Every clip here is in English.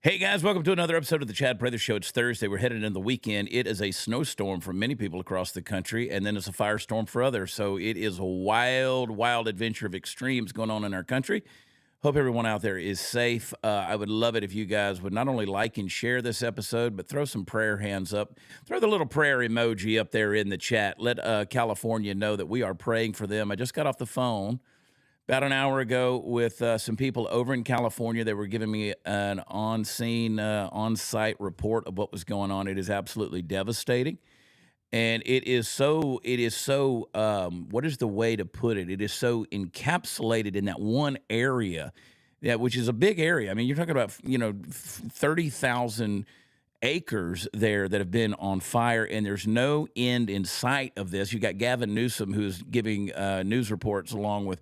Hey guys, welcome to another episode of the Chad Prather Show. It's Thursday. We're headed into the weekend. It is a snowstorm for many people across the country, and then it's a firestorm for others. So it is a wild, wild adventure of extremes going on in our country. Hope everyone out there is safe. I would love it if you guys would not only like and share this episode, but throw some prayer hands up. Throw the little prayer emoji up there in the chat. Let California know that we are praying for them. I just got off the phone about an hour ago with some people over in California. They were giving me an on-scene, on-site report of what was going on. It is absolutely devastating. And it is so, what is the way to put it? It is so encapsulated in that one area, which is a big area. I mean, you're talking about, 30,000 acres there that have been on fire, and there's no end in sight of this. You got Gavin Newsom, who's giving news reports along with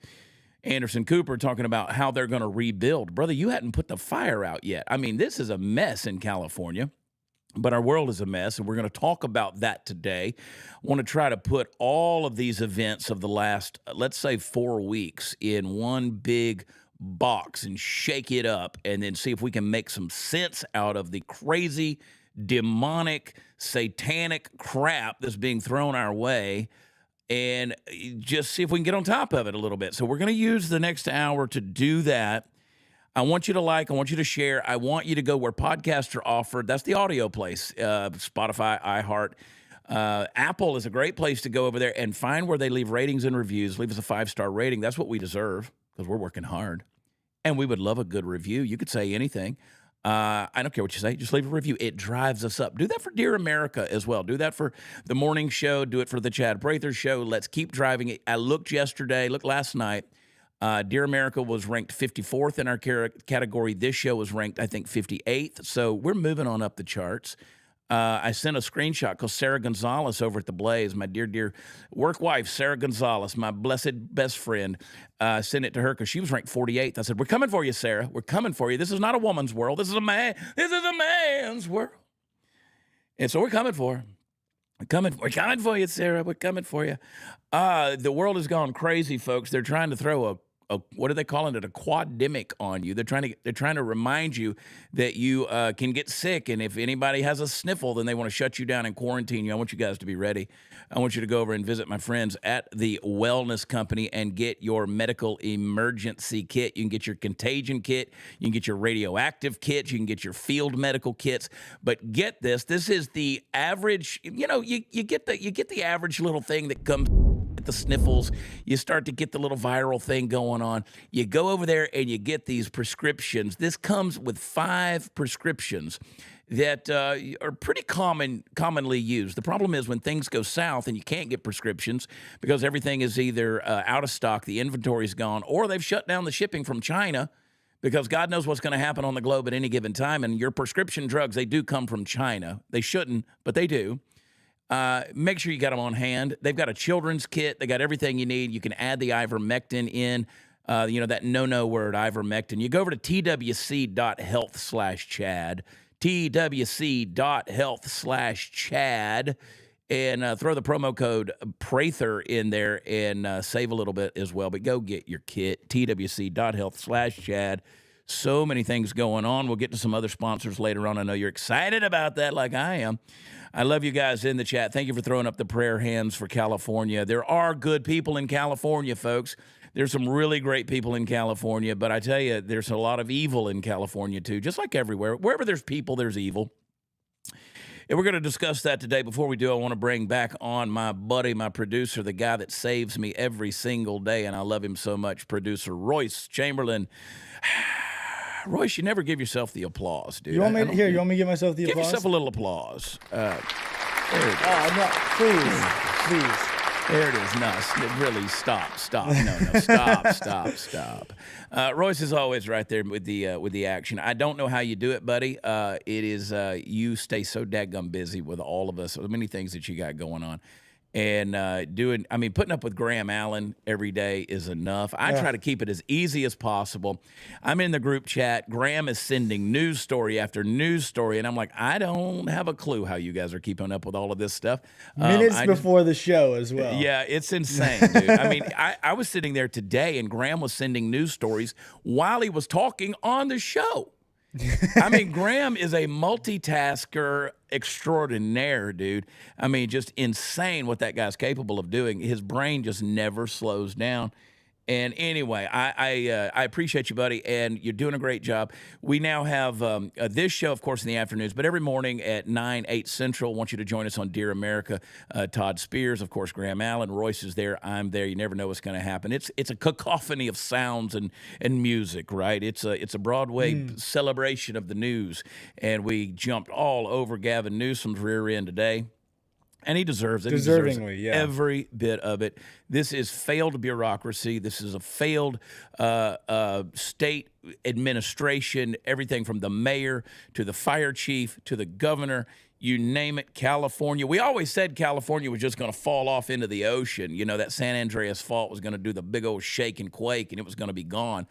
Anderson Cooper talking about how they're going to rebuild. Brother, you hadn't put the fire out yet. I mean, this is a mess in California, but our world is a mess, and we're going to talk about that today. I want to try to put all of these events of the last, let's say, 4 weeks in one big box and shake it up and then see if we can make some sense out of the crazy, demonic, satanic crap that's being thrown our way, and just see if we can get on top of it a little bit. So we're going to use the next hour to do that. I want you to like, I want you to share. I want you to go where podcasts are offered. That's the audio place, Spotify, iHeart. Apple is a great place to go over there and find where they leave ratings and reviews. Leave us a 5-star rating. That's what we deserve because we're working hard. And we would love a good review. You could say anything. I don't care what you say. Just leave a review. It drives us up. Do that for Dear America as well. Do that for the morning show. Do it for the Chad Prather Show. Let's keep driving it. I looked last night. Dear America was ranked 54th in our category. This show was ranked, I think, 58th. So we're moving on up the charts. I sent a screenshot because Sarah Gonzalez over at The Blaze, my dear work wife, Sarah Gonzalez, my blessed best friend, sent it to her because she was ranked 48th. I said, we're coming for you, Sarah. We're coming for you. This is not a woman's world. This is a man's world. And so we're coming for her. We're coming for you, Sarah. We're coming for you. The world has gone crazy, folks. They're trying to throw a what are they calling it? A quademic on you. They're trying to remind you that you can get sick, and if anybody has a sniffle, then they want to shut you down and quarantine you. I want you guys to be ready. I want you to go over and visit my friends at the Wellness Company and get your medical emergency kit. You can get your contagion kit. You can get your radioactive kit. You can get your field medical kits. But get this. This is the average. You get the average little thing that comes. The sniffles, you start to get the little viral thing going on. You go over there and you get these prescriptions. This comes with 5 prescriptions that are pretty commonly used. The problem is when things go south and you can't get prescriptions because everything is either out of stock, the inventory's gone, or they've shut down the shipping from China because God knows what's going to happen on the globe at any given time. And your prescription drugs, they do come from China. They shouldn't, but they do. Make sure you got them on hand. They've got a children's kit. They got everything you need. You can add the ivermectin in, that no word, ivermectin. You go over to twc.health/Chad, twc.health/Chad, and throw the promo code Prather in there and save a little bit as well. But go get your kit, twc.health/Chad. So many things going on. We'll get to some other sponsors later on. I know you're excited about that like I am. I love you guys in the chat. Thank you for throwing up the prayer hands for California. There are good people in California, folks. There's some really great people in California, but I tell you, there's a lot of evil in California too, just like everywhere. Wherever there's people, there's evil. And we're going to discuss that today. Before we do, I want to bring back on my buddy, my producer, the guy that saves me every single day, and I love him so much, producer Royce Chamberlain. Royce, you never give yourself the applause, dude. You want me to give myself the applause? Give yourself a little applause. There it is. Oh, no, please. There it is. No, really, stop. No, stop. Royce is always right there with the action. I don't know how you do it, buddy. It is you stay so dadgum busy with all of us, so many things that you got going on. And putting up with Graham Allen every day is enough. I try to keep it as easy as possible. I'm in the group chat. Graham is sending news story after news story, and I'm like, I don't have a clue how you guys are keeping up with all of this stuff. Minutes before the show as well. Yeah, it's insane, dude. I mean, I was sitting there today, and Graham was sending news stories while he was talking on the show. I mean, Graham is a multitasker extraordinaire, dude. I mean, just insane what that guy's capable of doing. His brain just never slows down. And anyway, I appreciate you, buddy, and you're doing a great job. We now have this show, of course, in the afternoons, but every morning at 9, 8 Central, I want you to join us on Dear America. Todd Spears, of course, Graham Allen, Royce is there, I'm there. You never know what's going to happen. It's a cacophony of sounds and music, right? It's a Broadway celebration of the news, and we jumped all over Gavin Newsom's rear end today. And he deserves it. Deservingly, he deserves every bit of it. This is failed bureaucracy. This is a failed state administration, everything from the mayor to the fire chief to the governor, you name it, California. We always said California was just going to fall off into the ocean. You know, that San Andreas fault was going to do the big old shake and quake, and it was going to be gone.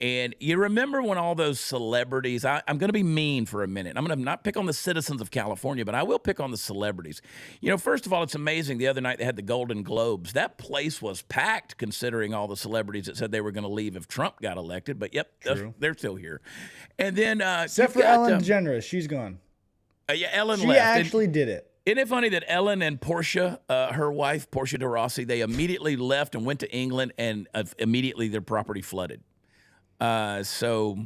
And you remember when all those celebrities, I'm going to be mean for a minute. I'm going to not pick on the citizens of California, but I will pick on the celebrities. You know, first of all, it's amazing. The other night they had the Golden Globes. That place was packed considering all the celebrities that said they were going to leave if Trump got elected. But yep, they're still here. And then, except for Ellen DeGeneres, she's gone. Yeah, Ellen she left. Actually did it. Isn't it funny that Ellen and Portia, her wife, Portia de Rossi, they immediately left and went to England, and immediately their property flooded. So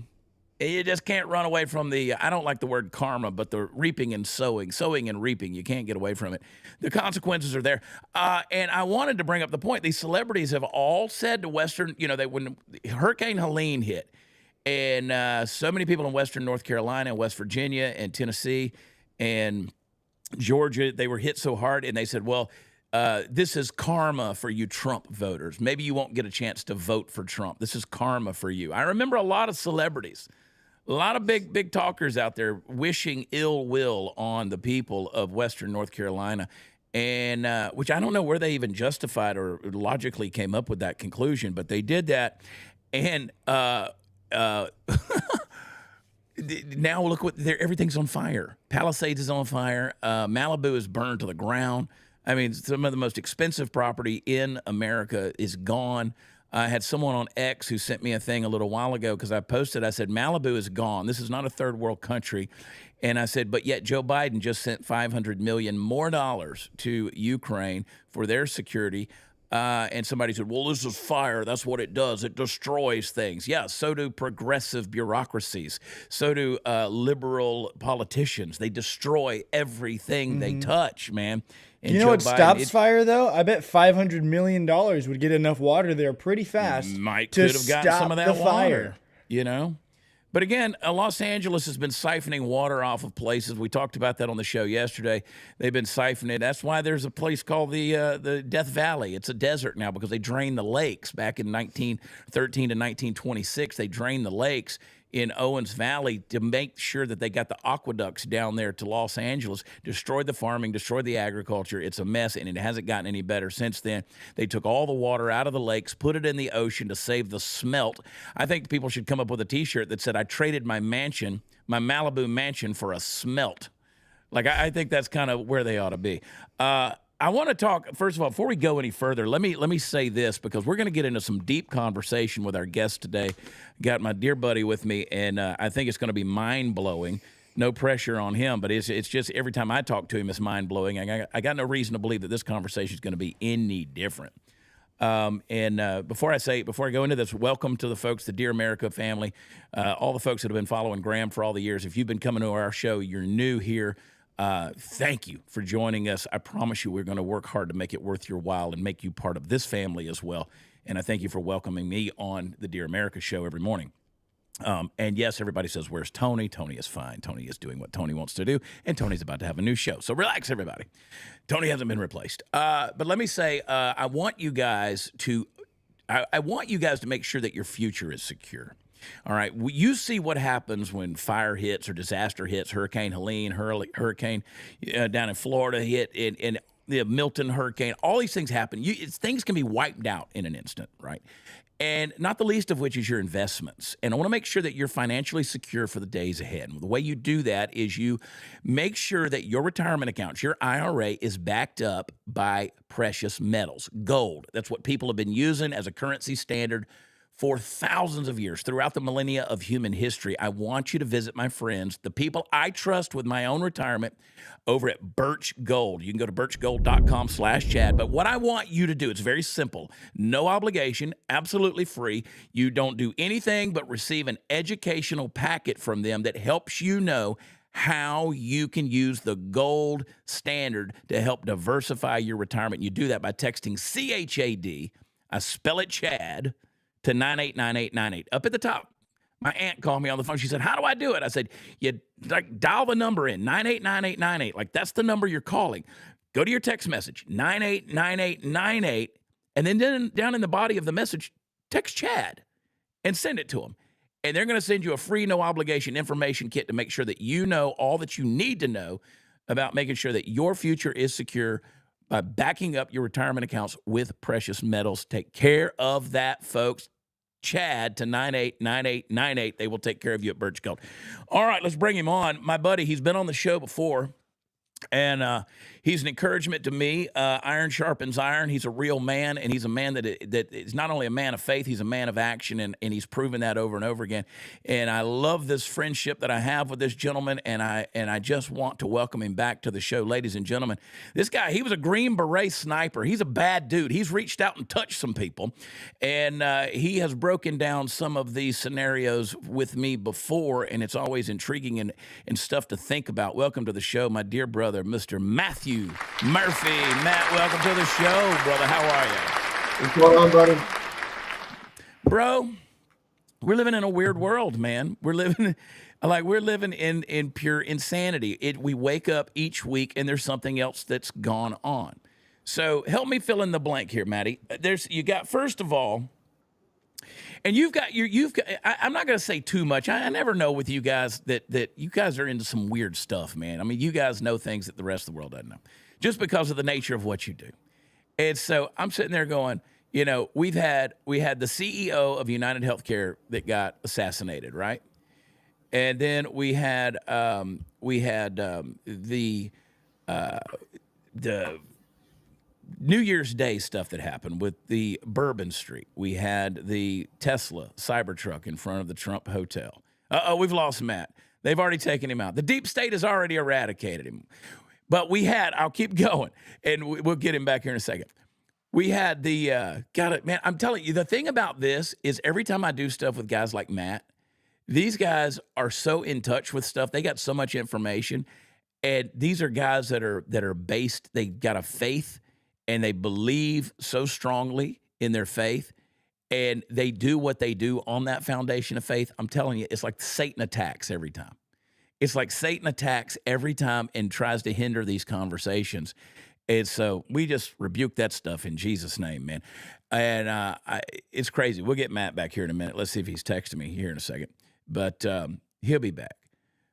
you just can't run away from the, I don't like the word karma, but the reaping and sowing and reaping. You can't get away from it. The consequences are there. And I wanted to bring up the point. These celebrities have all said to Western, you know, when Hurricane Helene hit, and so many people in Western North Carolina and West Virginia and Tennessee and Georgia, they were hit so hard, and they said, well, this is karma for you Trump voters. Maybe you won't get a chance to vote for Trump. This is karma for you. I remember a lot of celebrities, a lot of big talkers out there wishing ill will on the people of Western North Carolina, and which I don't know where they even justified or logically came up with that conclusion, but they did that. And now look what everything's on fire. Palisades is on fire. Malibu is burned to the ground. I mean, some of the most expensive property in America is gone. I had someone on X who sent me a thing a little while ago because I posted, I said, Malibu is gone. This is not a third world country. And I said, but yet Joe Biden just sent $500 million more to Ukraine for their security. And somebody said, well, this is fire. That's what it does. It destroys things. Yeah, so do progressive bureaucracies. So do liberal politicians. They destroy everything they touch, man. And you know what stops fire, though? I bet $500 million would get enough water there pretty fast could have gotten some of that water, you know? But again, Los Angeles has been siphoning water off of places. We talked about that on the show yesterday. They've been siphoning. That's why there's a place called the Death Valley. It's a desert now because they drained the lakes back in 1913 to 1926. They drained the lakes in Owens Valley to make sure that they got the aqueducts down there to Los Angeles, destroyed the farming, destroyed the agriculture. It's a mess, and it hasn't gotten any better since then. They took all the water out of the lakes, put it in the ocean to save the smelt. I think people should come up with a T-shirt that said, I traded my mansion, my Malibu mansion, for a smelt. Like, I think that's kind of where they ought to be. I want to talk, first of all, before we go any further, let me say this, because we're going to get into some deep conversation with our guest today. Got my dear buddy with me, and I think it's going to be mind-blowing. No pressure on him, but it's just every time I talk to him, it's mind-blowing. I got no reason to believe that this conversation is going to be any different. Before I go into this, welcome to the folks, the Dear America family, all the folks that have been following Graham for all the years. If you've been coming to our show, you're new here. Thank you for joining us. I promise you we're going to work hard to make it worth your while and make you part of this family as well. And I thank you for welcoming me on the Dear America show every morning. And yes, everybody says, where's Tony? Tony is fine. Tony is doing what Tony wants to do, and Tony's about to have a new show. So relax, everybody. Tony hasn't been replaced. But let me say, I want you guys to make sure that your future is secure. All right, you see what happens when fire hits or disaster hits. Hurricane Helene, hurricane down in Florida hit, and the Milton hurricane. All these things happen. Things can be wiped out in an instant, right? And not the least of which is your investments. And I want to make sure that you're financially secure for the days ahead. And the way you do that is you make sure that your retirement accounts, your IRA, is backed up by precious metals, gold. That's what people have been using as a currency standard for thousands of years, throughout the millennia of human history. I want you to visit my friends, the people I trust with my own retirement, over at Birch Gold. You can go to birchgold.com/Chad. But what I want you to do, it's very simple. No obligation, absolutely free. You don't do anything but receive an educational packet from them that helps you know how you can use the gold standard to help diversify your retirement. You do that by texting CHAD, I spell it Chad, to 989898. Up at the top, my aunt called me on the phone. She said, how do I do it? I said, you dial the number in, 989898. Like, that's the number you're calling. Go to your text message, 989898, and then down in the body of the message, text Chad and send it to them. And they're going to send you a free, no obligation information kit to make sure that you know all that you need to know about making sure that your future is secure by backing up your retirement accounts with precious metals. Take care of that, folks. Chad to 989898. They will take care of you at Birch Gold. All right, let's bring him on. My buddy, he's been on the show before. And he's an encouragement to me. Iron sharpens iron. He's a real man, and he's a man that is not only a man of faith, he's a man of action, and he's proven that over and over again. And I love this friendship that I have with this gentleman, and I just want to welcome him back to the show. Ladies and gentlemen, this guy, he was a Green Beret sniper. He's a bad dude. He's reached out and touched some people, and he has broken down some of these scenarios with me before, and it's always intriguing and stuff to think about. Welcome to the show, my dear brother, Mr. Matthew Murphy. Matt, welcome to the show, brother. How are you? What's going on, buddy? Bro, we're living in a weird world, man. We're living in pure insanity. We wake up each week and there's something else that's gone on. So help me fill in the blank here, Matty. First of all, and I'm not going to say too much. I never know with you guys that you guys are into some weird stuff, man. I mean, you guys know things that the rest of the world doesn't know just because of the nature of what you do. And so I'm sitting there going, we had the CEO of United Healthcare that got assassinated, right? And then we had the New Year's Day stuff that happened with the Bourbon Street. We had the Tesla Cybertruck in front of the Trump Hotel. We've lost Matt. They've already taken him out. The deep state has already eradicated him. But I'll keep going, and we'll get him back here in a second. We had man, I'm telling you, the thing about this is every time I do stuff with guys like Matt, these guys are so in touch with stuff. They got so much information, and these are guys that are based, they got a faith, and they believe so strongly in their faith, and they do what they do on that foundation of faith. I'm telling you, it's like Satan attacks every time. It's like Satan attacks every time and tries to hinder these conversations. And so we just rebuke that stuff in Jesus' name, man. And it's crazy. We'll get Matt back here in a minute. Let's see if he's texting me here in a second. But he'll be back.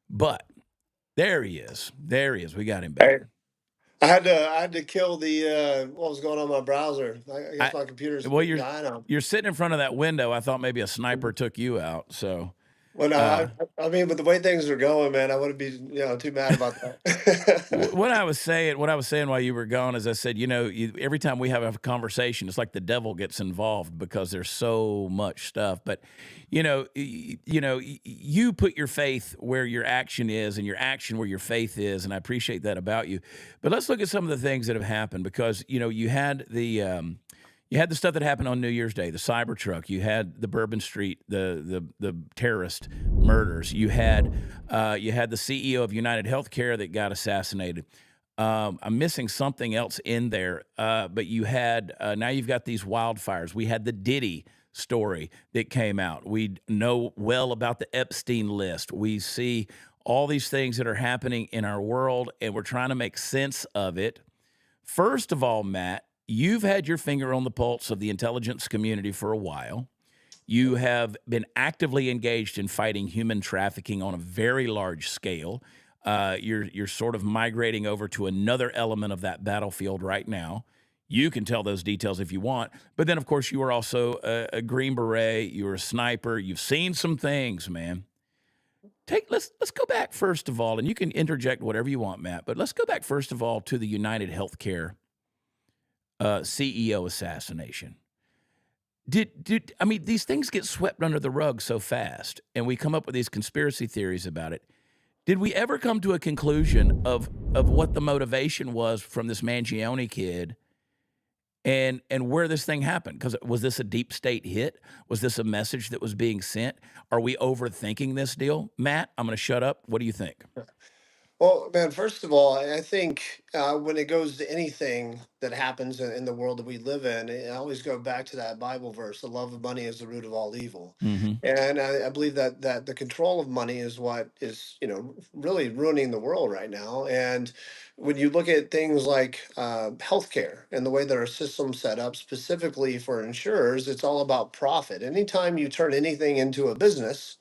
But there he is. There he is. We got him back. Hey, I had to kill the what was going on in my browser. I guess my computer's dying on. You're sitting in front of that window. I thought maybe a sniper took you out. So. Well, no, I mean, with the way things are going, man, I wouldn't be, too mad about that. What I was saying while you were gone is I said, every time we have a conversation, it's like the devil gets involved because there's so much stuff. But, you put your faith where your action is and your action where your faith is. And I appreciate that about you. But let's look at some of the things that have happened because, you had the stuff that happened on New Year's Day, the Cybertruck. You had the Bourbon Street, the terrorist murders. You had the CEO of United Healthcare that got assassinated. I'm missing something else in there, but you had now you've got these wildfires. We had the Diddy story that came out. We know well about the Epstein list. We see all these things that are happening in our world, and we're trying to make sense of it. First of all, Matt, you've had your finger on the pulse of the intelligence community for a while. You have been actively engaged in fighting human trafficking on a very large scale. You're sort of migrating over to another element of that battlefield right now. You can tell those details if you want. But then, of course, you are also a Green Beret. You're a sniper. You've seen some things, man. Let's go back first of all, and you can interject whatever you want, Matt. But let's go back first of all to the United Healthcare CEO assassination. Did I mean, these things get swept under the rug so fast, and we come up with these conspiracy theories about it. Did we ever come to a conclusion of what the motivation was from this Mangione kid and where this thing happened? Because was this a deep state hit? Was this a message that was being sent? Are we overthinking this deal? Matt, I'm gonna shut up. What do you think? Well, man, first of all, I think when it goes to anything that happens in the world that we live in, I always go back to that Bible verse: "The love of money is the root of all evil." Mhm. And I believe that the control of money is what is, really ruining the world right now. And when you look at things like healthcare and the way that our system's set up, specifically for insurers, it's all about profit. Anytime you turn anything into a business,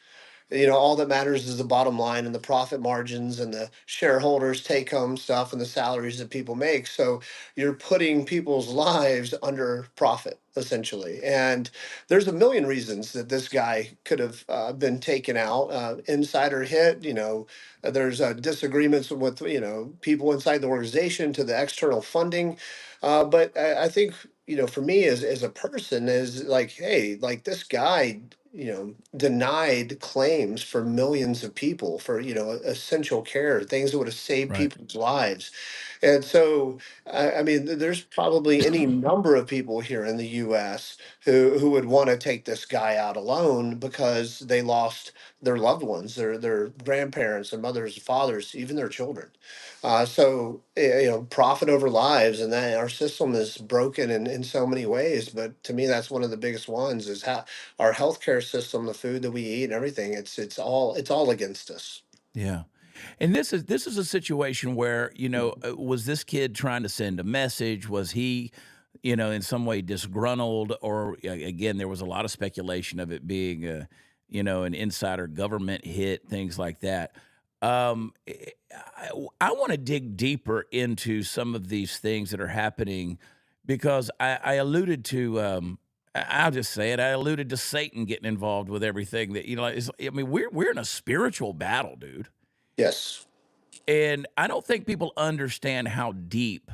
all that matters is the bottom line and the profit margins and the shareholders take home stuff and the salaries that people make. So you're putting people's lives under profit essentially. And there's a million reasons that this guy could have been taken out. Insider hit, there's disagreements with, people inside the organization to the external funding. But I think, for me as a person is like, hey, like this guy, denied claims for millions of people for, essential care, things that would have saved Right. people's lives. And so, I mean, there's probably any number of people here in the U.S. who would want to take this guy out alone because they lost their loved ones, their grandparents, their mothers, fathers, even their children. So, profit over lives, and that our system is broken in so many ways. But to me, that's one of the biggest ones is how our healthcare system, the food that we eat, and everything. It's all against us. Yeah. And this is a situation where, was this kid trying to send a message? Was he, in some way disgruntled? Or again, there was a lot of speculation of it being an insider government hit, things like that. I want to dig deeper into some of these things that are happening because I alluded to I'll just say it. I alluded to Satan getting involved with everything that I mean, we're in a spiritual battle, dude. Yes. And I don't think people understand how deep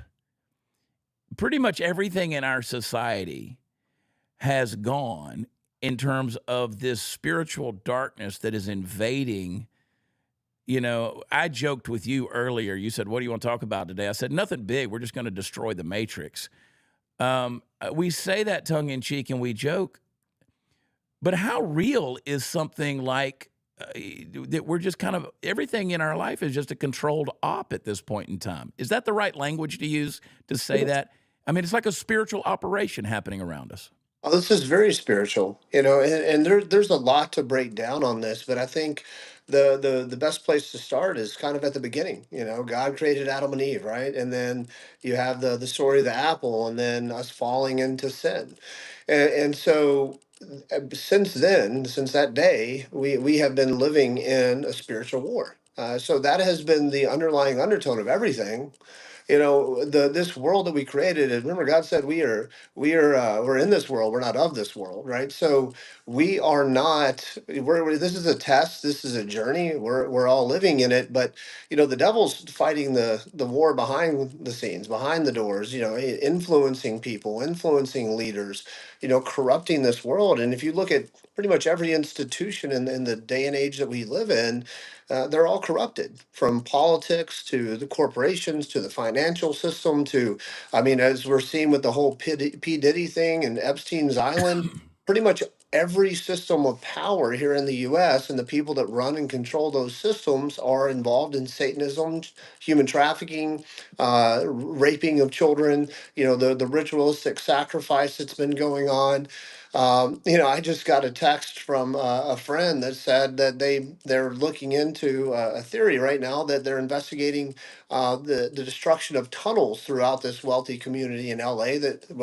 pretty much everything in our society has gone in terms of this spiritual darkness that is invading. I joked with you earlier. You said, "What do you want to talk about today?" I said, "Nothing big. We're just going to destroy the matrix." We say that tongue in cheek and we joke, but how real is something like that? We're just kind of everything in our life is just a controlled op at this point in time. Is that the right language to use to say that? I mean, it's like a spiritual operation happening around us. Oh, this is very spiritual, and there's a lot to break down on this, but I think the best place to start is kind of at the beginning. God created Adam and Eve, right? And then you have the story of the apple, and then us falling into sin, and so since then, since that day, we have been living in a spiritual war. So that has been the underlying undertone of everything. This world that we created, and remember God said we're in this world, we're not of this world, right? So we are not, this is a test, this is a journey, we're all living in it. But the devil's fighting the war behind the scenes, behind the doors, influencing people, influencing leaders, corrupting this world. And if you look at pretty much every institution in the day and age that we live in, they're all corrupted, from politics to the corporations to the financial system to, I mean, as we're seeing with the whole P. Diddy thing and Epstein's Island, pretty much every system of power here in the US and the people that run and control those systems are involved in Satanism, human trafficking, raping of children, the ritualistic sacrifice that's been going on. I just got a text from a friend that said that they're looking into a theory right now that they're investigating the destruction of tunnels throughout this wealthy community in LA that it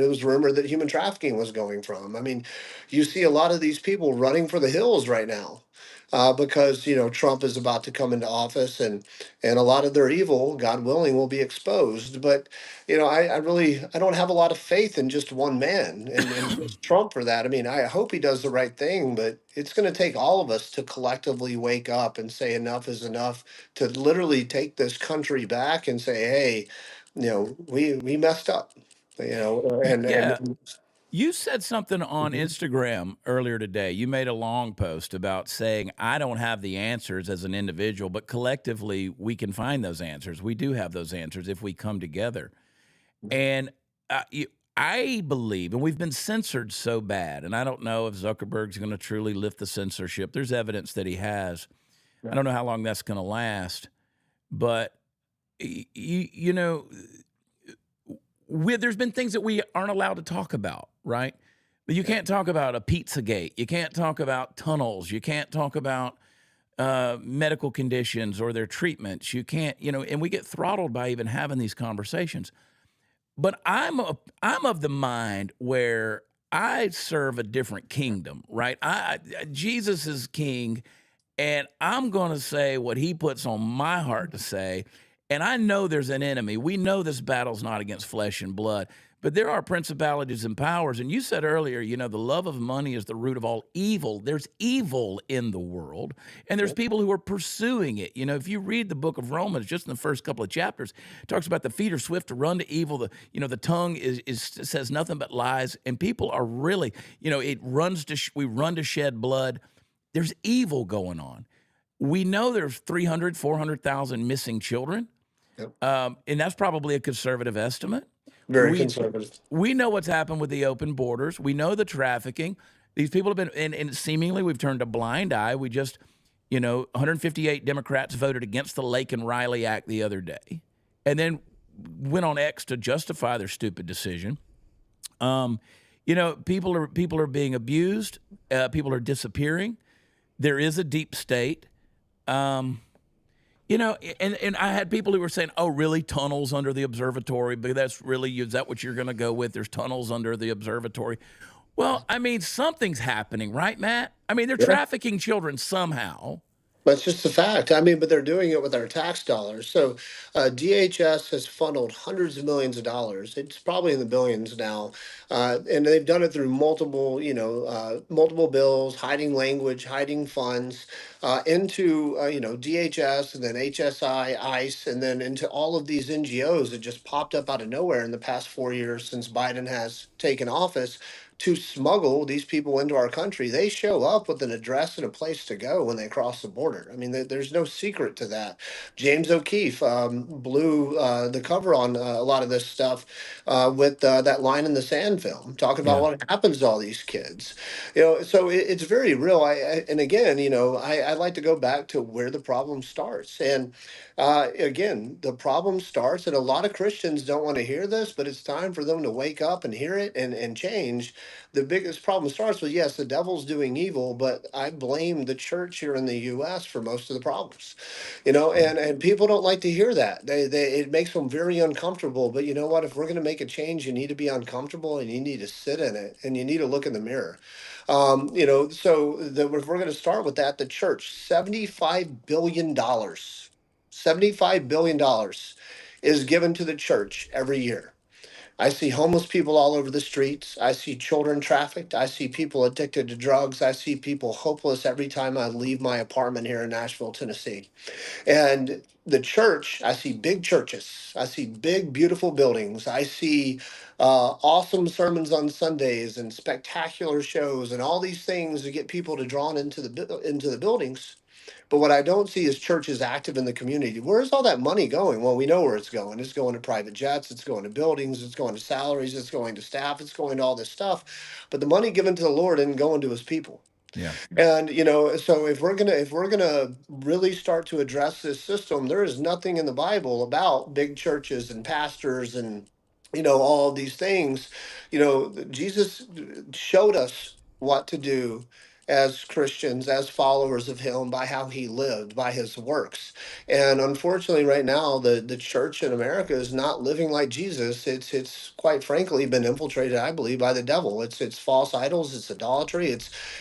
was rumored that human trafficking was going from. I mean, you see a lot of these people running for the hills right now. Because Trump is about to come into office, and a lot of their evil, God willing, will be exposed. But I don't have a lot of faith in just one man and just Trump for that. I mean, I hope he does the right thing, but it's going to take all of us to collectively wake up and say enough is enough, to literally take this country back and say, hey, we messed up, Y- and Yeah, You said something on Mhm. Instagram earlier today. You made a long post about saying, I don't have the answers as an individual, but collectively we can find those answers. We do have those answers if we come together. And you, I believe, and we've been censored so bad, and I don't know if Zuckerberg's going to truly lift the censorship. There's evidence that he has. I Yeah. don't know how long that's going to last, but you know, there's been things that we aren't allowed to talk about, right? But you Yeah. can't talk about a Pizzagate. You can't talk about tunnels. You can't talk about medical conditions or their treatments. You can't, and we get throttled by even having these conversations. But I'm of the mind where I serve a different kingdom, right? Jesus is king, and I'm going to say what he puts on my heart to say. And I know there's an enemy. We know this battle's not against flesh and blood, but there are principalities and powers. And you said earlier, the love of money is the root of all evil. There's evil in the world, and there's Yep. people who are pursuing it. If you read the book of Romans, just in the first couple of chapters, it talks about the feet are swift to run to evil. The tongue is says nothing but lies, and people are really, it runs to we run to shed blood. There's evil going on. We know there's 300, 400,000 missing children, Yep. and that's probably a conservative estimate. Very We conservative. we know what's happened with the open borders. We know the trafficking. These people have been, and seemingly we've turned a blind eye. We just, 158 Democrats voted against the Lake and Riley Act the other day, and then went on X to justify their stupid decision. People are being abused. People are disappearing. There is a deep state. And I had people who were saying, "Oh, really? Tunnels under the observatory? But is that what you're going to go with? There's tunnels under the observatory." Well, I mean, something's happening, right, Matt? I mean, they're Yeah. trafficking children somehow. That's just a fact. I mean, but they're doing it with our tax dollars. So DHS has funneled hundreds of millions of dollars. It's probably in the billions now, and they've done it through multiple, multiple bills, hiding language, hiding funds into, DHS and then HSI, ICE, and then into all of these NGOs that just popped up out of nowhere in the past 4 years since Biden has taken office to smuggle these people into our country. They show up with an address and a place to go when they cross the border. I mean, there's no secret to that. James O'Keefe blew the cover on a lot of this stuff with that line in the sand film, talking about Yeah. what happens to all these kids. So it's very real. And again, I like to go back to where the problem starts. And again, the problem starts, and a lot of Christians don't want to hear this, but it's time for them to wake up and hear it and change. The biggest problem starts with, yes, the devil's doing evil, but I blame the church here in the U.S. for most of the problems. Yeah. And people don't like to hear that. It makes them very uncomfortable. But you know what? If we're going to make a change, you need to be uncomfortable and you need to sit in it and you need to look in the mirror. If we're going to start with that, the church, $75 billion, $75 billion is given to the church every year. I see homeless people all over the streets. I see children trafficked. I see people addicted to drugs. I see people hopeless every time I leave my apartment here in Nashville, Tennessee. And the church, I see big churches. I see big, beautiful buildings. I see awesome sermons on Sundays and spectacular shows and all these things to get people to drawn into the buildings. But what I don't see is churches active in the community. Where's all that money going? Well, we know where it's going. It's going to private jets, it's going to buildings, it's going to salaries, it's going to staff, it's going to all this stuff. But the money given to the Lord isn't going to his people. Yeah. And so if we're gonna really start to address this system, there is nothing in the Bible about big churches and pastors and all of these things. Jesus showed us what to do as Christians, as followers of him, by how he lived, by his works. And unfortunately, right now, the church in America is not living like Jesus. It's quite frankly been infiltrated, I believe, by the devil. It's false idols, it's idolatry,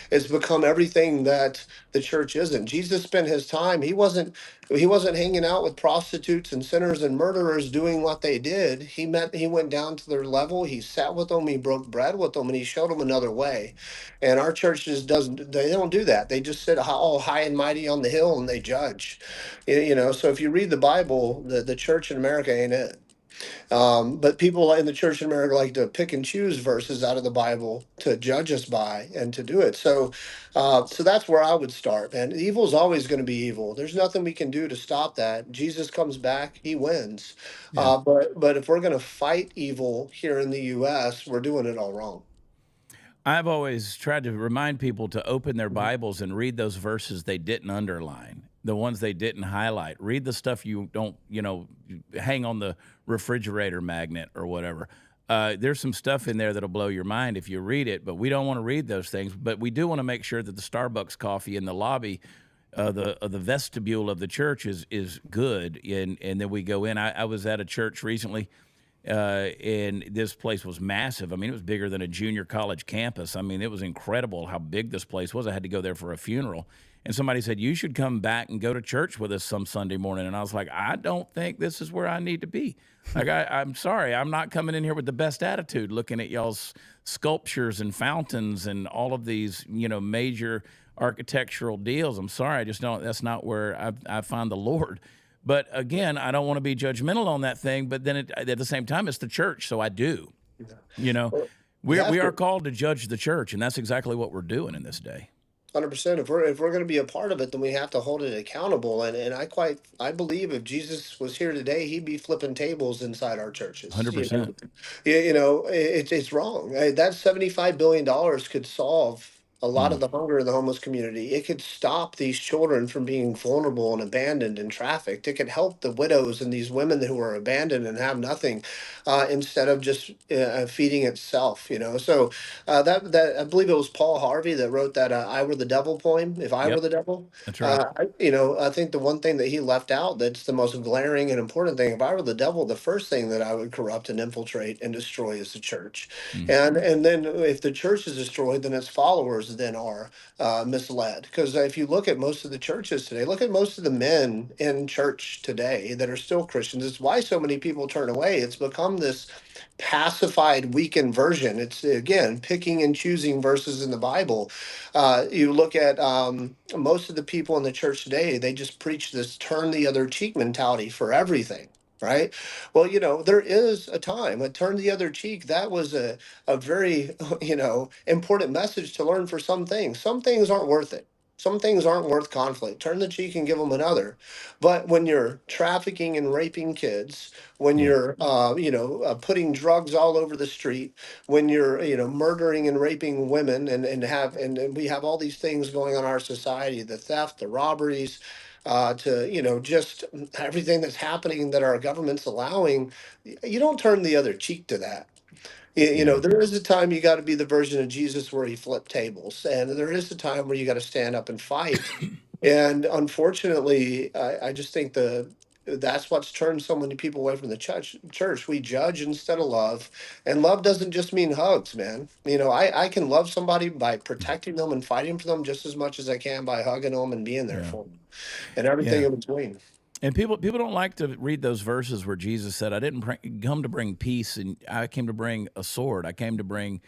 it's become everything that the church isn't. Jesus spent his time, he wasn't hanging out with prostitutes and sinners and murderers doing what they did. He went down to their level, he sat with them, he broke bread with them, and he showed them another way. And our church just doesn't, they don't do that. They just sit all high and mighty on the hill and they judge. So if you read the Bible, the church in America ain't it. But people in the church in America like to pick and choose verses out of the Bible to judge us by and to do it. So that's where I would start, man. Evil is always going to be evil. There's nothing we can do to stop that. Jesus comes back, he wins. Yeah. But if we're going to fight evil here in the U.S., we're doing it all wrong. I've always tried to remind people to open their Bibles and read those verses they didn't underline, the ones they didn't highlight. Read the stuff you don't, hang on the refrigerator magnet or whatever. There's some stuff in there that'll blow your mind if you read it, but we don't want to read those things. But we do want to make sure that the Starbucks coffee in the lobby, the vestibule of the church is good, and then we go in. I was at a church recently. And this place was massive. I mean, it was bigger than a junior college campus. I mean, it was incredible how big this place was. I had to go there for a funeral. And somebody said, you should come back and go to church with us some Sunday morning. And I was like, I don't think this is where I need to be. Like, I'm sorry. I'm not coming in here with the best attitude looking at y'all's sculptures and fountains and all of these, major architectural deals. I'm sorry. I just don't, that's not where I find the Lord. But again, I don't want to be judgmental on that thing. But then at the same time, it's the church, so I do. Well, We are called to judge the church, and that's exactly what we're doing in this day. 100%. If we're going to be a part of it, then we have to hold it accountable. And I believe if Jesus was here today, he'd be flipping tables inside our churches. 100%. It's wrong. That $75 billion could solve a lot of the hunger in the homeless community. It could stop these children from being vulnerable and abandoned and trafficked. It could help the widows and these women who are abandoned and have nothing, instead of just feeding itself. That I believe it was Paul Harvey that wrote that "I Were the Devil" poem. If I were Yep, the devil, that's right. I think the one thing that he left out that's the most glaring and important thing. If I were the devil, the first thing that I would corrupt and infiltrate and destroy is the church. And then if the church is destroyed, then its followers then are misled. Because if you look at most of the churches today, look at most of the men in church today that are still Christians. It's why so many people turn away. It's become this pacified, weakened version. It's again picking and choosing verses in the Bible. You look at most of the people in the church today; they just preach this "turn the other cheek" mentality for everything. Right. Well, there is a time, a turn the other cheek. That was a very, important message to learn for some things. Some things aren't worth it. Some things aren't worth conflict. Turn the cheek and give them another. But when you're trafficking and raping kids, when Yeah. you're, putting drugs all over the street, when you're, murdering and raping women, and we have all these things going on in our society, the theft, the robberies, to just everything that's happening that our government's allowing, you don't turn the other cheek to that. Yeah. There is a time you got to be the version of Jesus where he flipped tables, and there is a time where you got to stand up and fight. And unfortunately, I just think that's what's turned so many people away from the church. We judge instead of love, and love doesn't just mean hugs, man. I can love somebody by protecting them and fighting for them just as much as I can by hugging them and being there Yeah. for them, and everything Yeah. in between. And people don't like to read those verses where Jesus said, "I didn't come to bring peace, and I came to bring a sword. I came to bring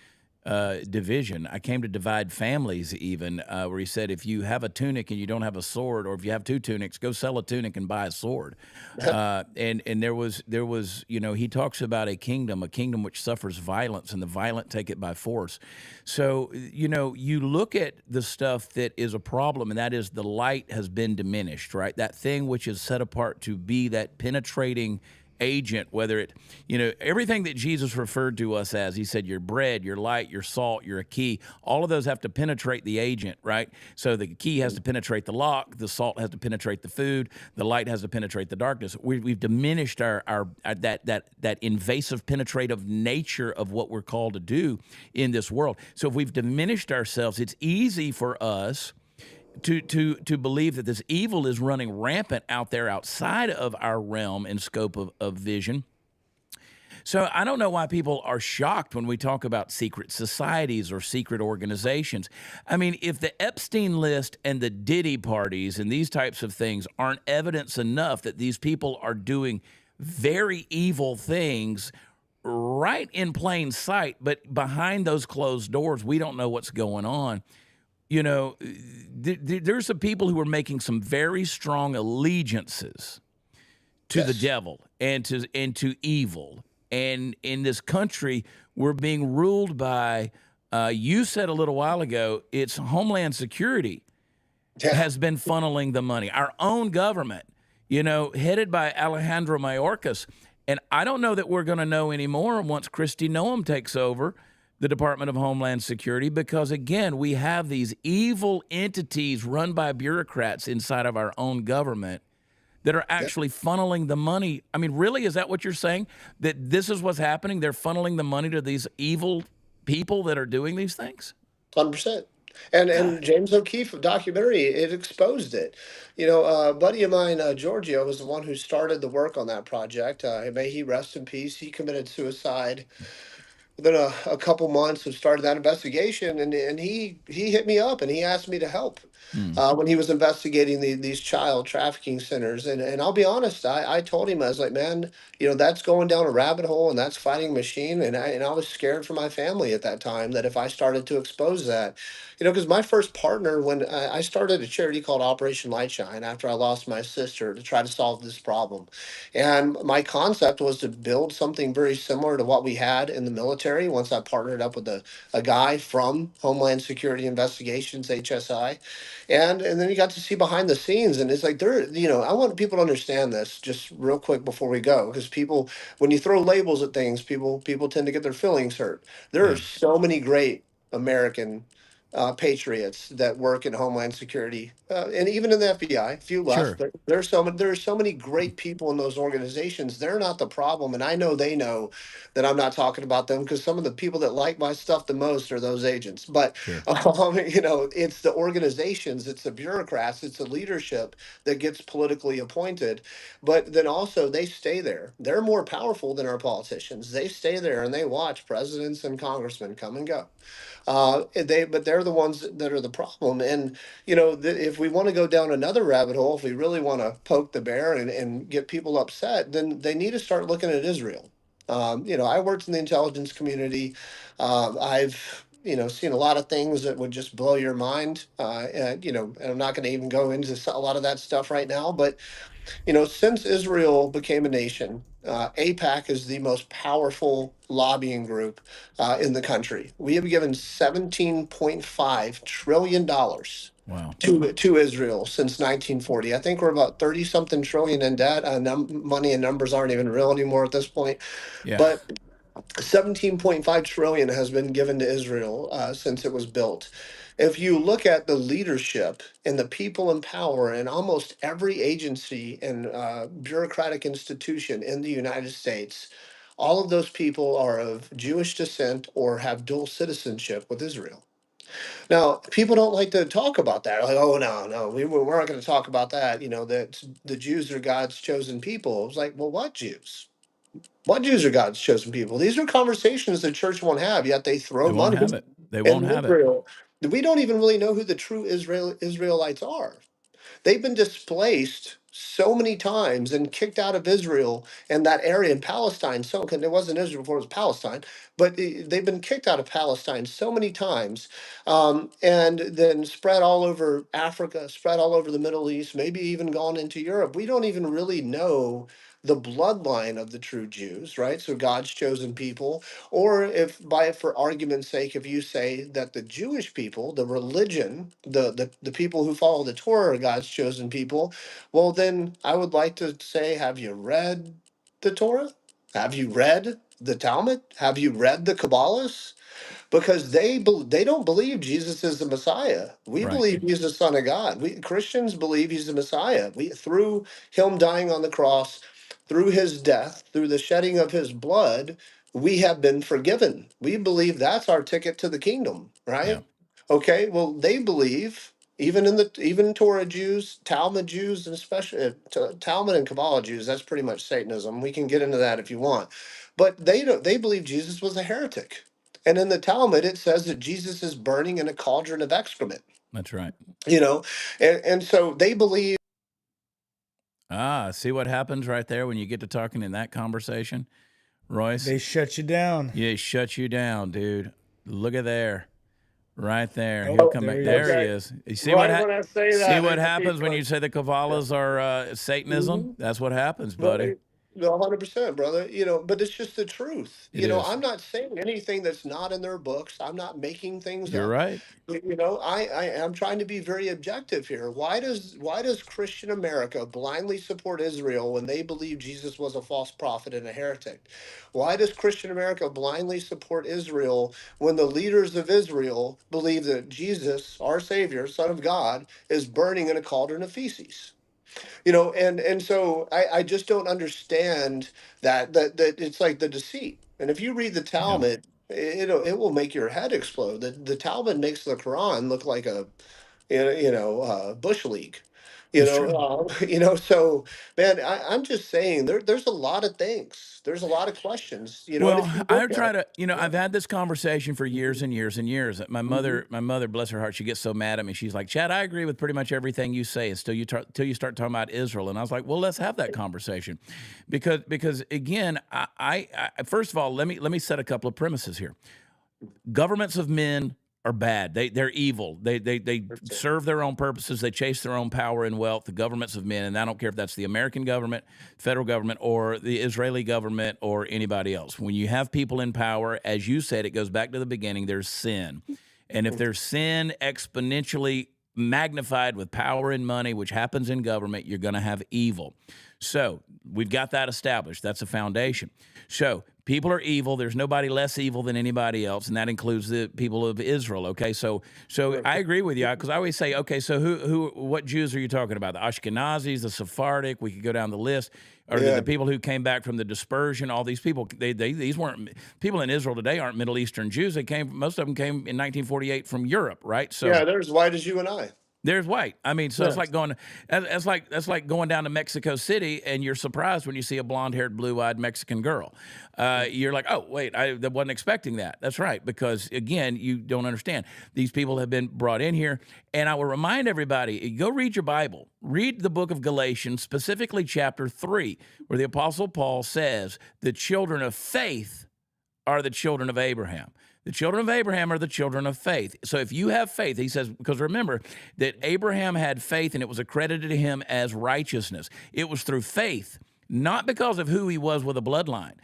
division. I came to divide families." Even where he said, "If you have a tunic and you don't have a sword, or if you have two tunics, go sell a tunic and buy a sword." And there was he talks about a kingdom which suffers violence, and the violent take it by force. So you look at the stuff that is a problem, and that is the light has been diminished, right? That thing which is set apart to be that penetrating agent, whether it, everything that Jesus referred to us as, he said, your bread, your light, your salt, you're a key. All of those have to penetrate the agent, right? So the key has to penetrate the lock, the salt has to penetrate the food, the light has to penetrate the darkness. We've diminished our that invasive, penetrative nature of what we're called to do in this world. So if we've diminished ourselves, it's easy for us to believe that this evil is running rampant out there outside of our realm and scope of vision. So I don't know why people are shocked when we talk about secret societies or secret organizations. I mean, if the Epstein list and the Diddy parties and these types of things aren't evidence enough that these people are doing very evil things right in plain sight, but behind those closed doors, we don't know what's going on. There's some people who are making some very strong allegiances to the Yes. devil and to evil. And in this country, we're being ruled by. You said a little while ago, it's Homeland Security Yeah. has been funneling the money. Our own government, headed by Alejandro Mayorkas. And I don't know that we're going to know anymore once Kristi Noem takes over the Department of Homeland Security, because, again, we have these evil entities run by bureaucrats inside of our own government that are actually funneling the money. I mean, really, is that what you're saying? That this is what's happening? They're funneling the money to these evil people that are doing these things? 100%. God. And James O'Keefe documentary, it exposed it. A buddy of mine, Giorgio, was the one who started the work on that project. May he rest in peace. He committed suicide within a couple months of starting that investigation, and he hit me up and he asked me to help Hmm. when he was investigating these child trafficking centers. And I'll be honest, I told him, I was like, man, that's going down a rabbit hole and that's fighting a machine. And I was scared for my family at that time, that if I started to expose that, because my first partner, when I started a charity called Operation Lightshine after I lost my sister, to try to solve this problem. And my concept was to build something very similar to what we had in the military once I partnered up with a guy from Homeland Security Investigations, HSI. And then you got to see behind the scenes. And it's like, I want people to understand this just real quick before we go, because people, when you throw labels at things, people tend to get their feelings hurt. There are Yeah. so many great American patriots that work in Homeland Security, and even in the FBI. Few left. Sure. There are so many great people in those organizations. They're not the problem, and I know they know that I'm not talking about them, because some of the people that like my stuff the most are those agents. But Sure. it's the organizations, it's the bureaucrats, it's the leadership that gets politically appointed. But then also they stay there. They're more powerful than our politicians. They stay there and they watch presidents and congressmen come and go. But they're the ones that are the problem. And if we want to go down another rabbit hole, if we really want to poke the bear and get people upset, then they need to start looking at Israel. I worked in the intelligence community. I've seen a lot of things that would just blow your mind. And I'm not going to even go into a lot of that stuff right now. But since Israel became a nation, AIPAC is the most powerful lobbying group in the country. We have given $17.5 trillion Wow. to Israel since 1940. I think we're about 30 something trillion in debt. Money and numbers aren't even real anymore at this point. Yeah. But 17.5 trillion has been given to Israel since it was built. If you look at the leadership and the people in power in almost every agency and bureaucratic institution in the United States, all of those people are of Jewish descent or have dual citizenship with Israel. Now, people don't like to talk about that. Like, oh, no, we're not going to talk about that. That the Jews are God's chosen people. It's like, well, what Jews? What Jews are God's chosen people? These are conversations the church won't have, yet they They throw won't money have it. They won't in have it. Israel. We don't even really know who the true Israelites are. They've been displaced so many times and kicked out of Israel and that area in Palestine. So, because it wasn't Israel before, it was Palestine, but they've been kicked out of Palestine so many times, and then spread all over Africa, spread all over the Middle East, maybe even gone into Europe. We don't even really know the bloodline of the true Jews, right? So God's chosen people. Or if for argument's sake, if you say that the Jewish people, the religion, the people who follow the Torah are God's chosen people, well then I would like to say, have you read the Torah? Have you read the Talmud? Have you read the Kabbalists? Because they don't believe Jesus is the Messiah. We Right. believe he's the Son of God. We Christians believe he's the Messiah. We through him dying on the cross, through his death, through the shedding of his blood, we have been forgiven. We believe that's our ticket to the kingdom, Yeah. right? Okay, well they believe even Torah Jews, Talmud Jews, and especially Talmud and Kabbalah Jews. That's pretty much Satanism. We can get into that if you want, but they don't. They believe Jesus was a heretic. And in the Talmud, it says that Jesus is burning in a cauldron of excrement, That's right. you know, and so they believe. See what happens right there when you get to talking in that conversation, Royce? They shut you down. Yeah, it shuts you down, dude. Look at there. Right there. He'll Oh, come there back. he There is. he Okay. is. You Right when I say see that, what he's happens when like, you say the yeah. Kavalas are Satanism? Mhm. That's what happens, buddy. Right. No, 100%, brother. But it's just the truth. It is. I'm not saying anything that's not in their books. I'm not making things You're up. right. I am trying to be very objective here. Why does Christian America blindly support Israel when they believe Jesus was a false prophet and a heretic? Why does Christian America blindly support Israel when the leaders of Israel believe that Jesus, our Savior, Son of God, is burning in a cauldron of feces? And so I just don't understand that it's like the deceit. And if you read the Yeah. Talmud, it will make your head explode. The Talmud makes the Quran look like a bush league. It's true. So man, I'm just saying there's a lot of things. There's a lot of questions. And Well, if you I look at try it, to, yeah. I've had this conversation for years Mhm. and years and years. Mhm. My mother, bless her heart, she gets so mad at me. She's like, "Chad, I agree with pretty much everything you say until till you start talking about Israel." And I was like, "Well, let's have that conversation," because again, first of all, let me set a couple of premises here. Governments of men are bad. They're evil. They serve their own purposes. They chase their own power and wealth. The governments of men, and I don't care if that's the American government, federal government, or the Israeli government, or anybody else. When you have people in power, as you said, it goes back to the beginning. There's sin, and if there's sin exponentially magnified with power and money, which happens in government, you're going to have evil. So we've got that established. That's a foundation. So people are evil. There's nobody less evil than anybody else, and that includes the people of Israel. Okay, so I agree with you because I always say, okay, so what Jews are you talking about? The Ashkenazis, the Sephardic. We could go down the list, or the Yeah. people who came back from the dispersion. All these people, these weren't people in Israel today. Aren't Middle Eastern Jews. Most of them came in 1948 from Europe, right? So Yeah, they're as white as you and I. there's white. I mean, so it's Yeah. like that's like going down to Mexico City, and you're surprised when you see a blonde-haired, blue-eyed Mexican girl. You're like, oh wait, I wasn't expecting that. That's right, because again, you don't understand. These people have been brought in here, and I will remind everybody: go read your Bible, read the book of Galatians, specifically chapter 3, where the Apostle Paul says the children of faith are the children of Abraham. The children of Abraham are the children of faith. So if you have faith, he says, because remember that Abraham had faith and it was accredited to him as righteousness. It was through faith, not because of who he was with a bloodline.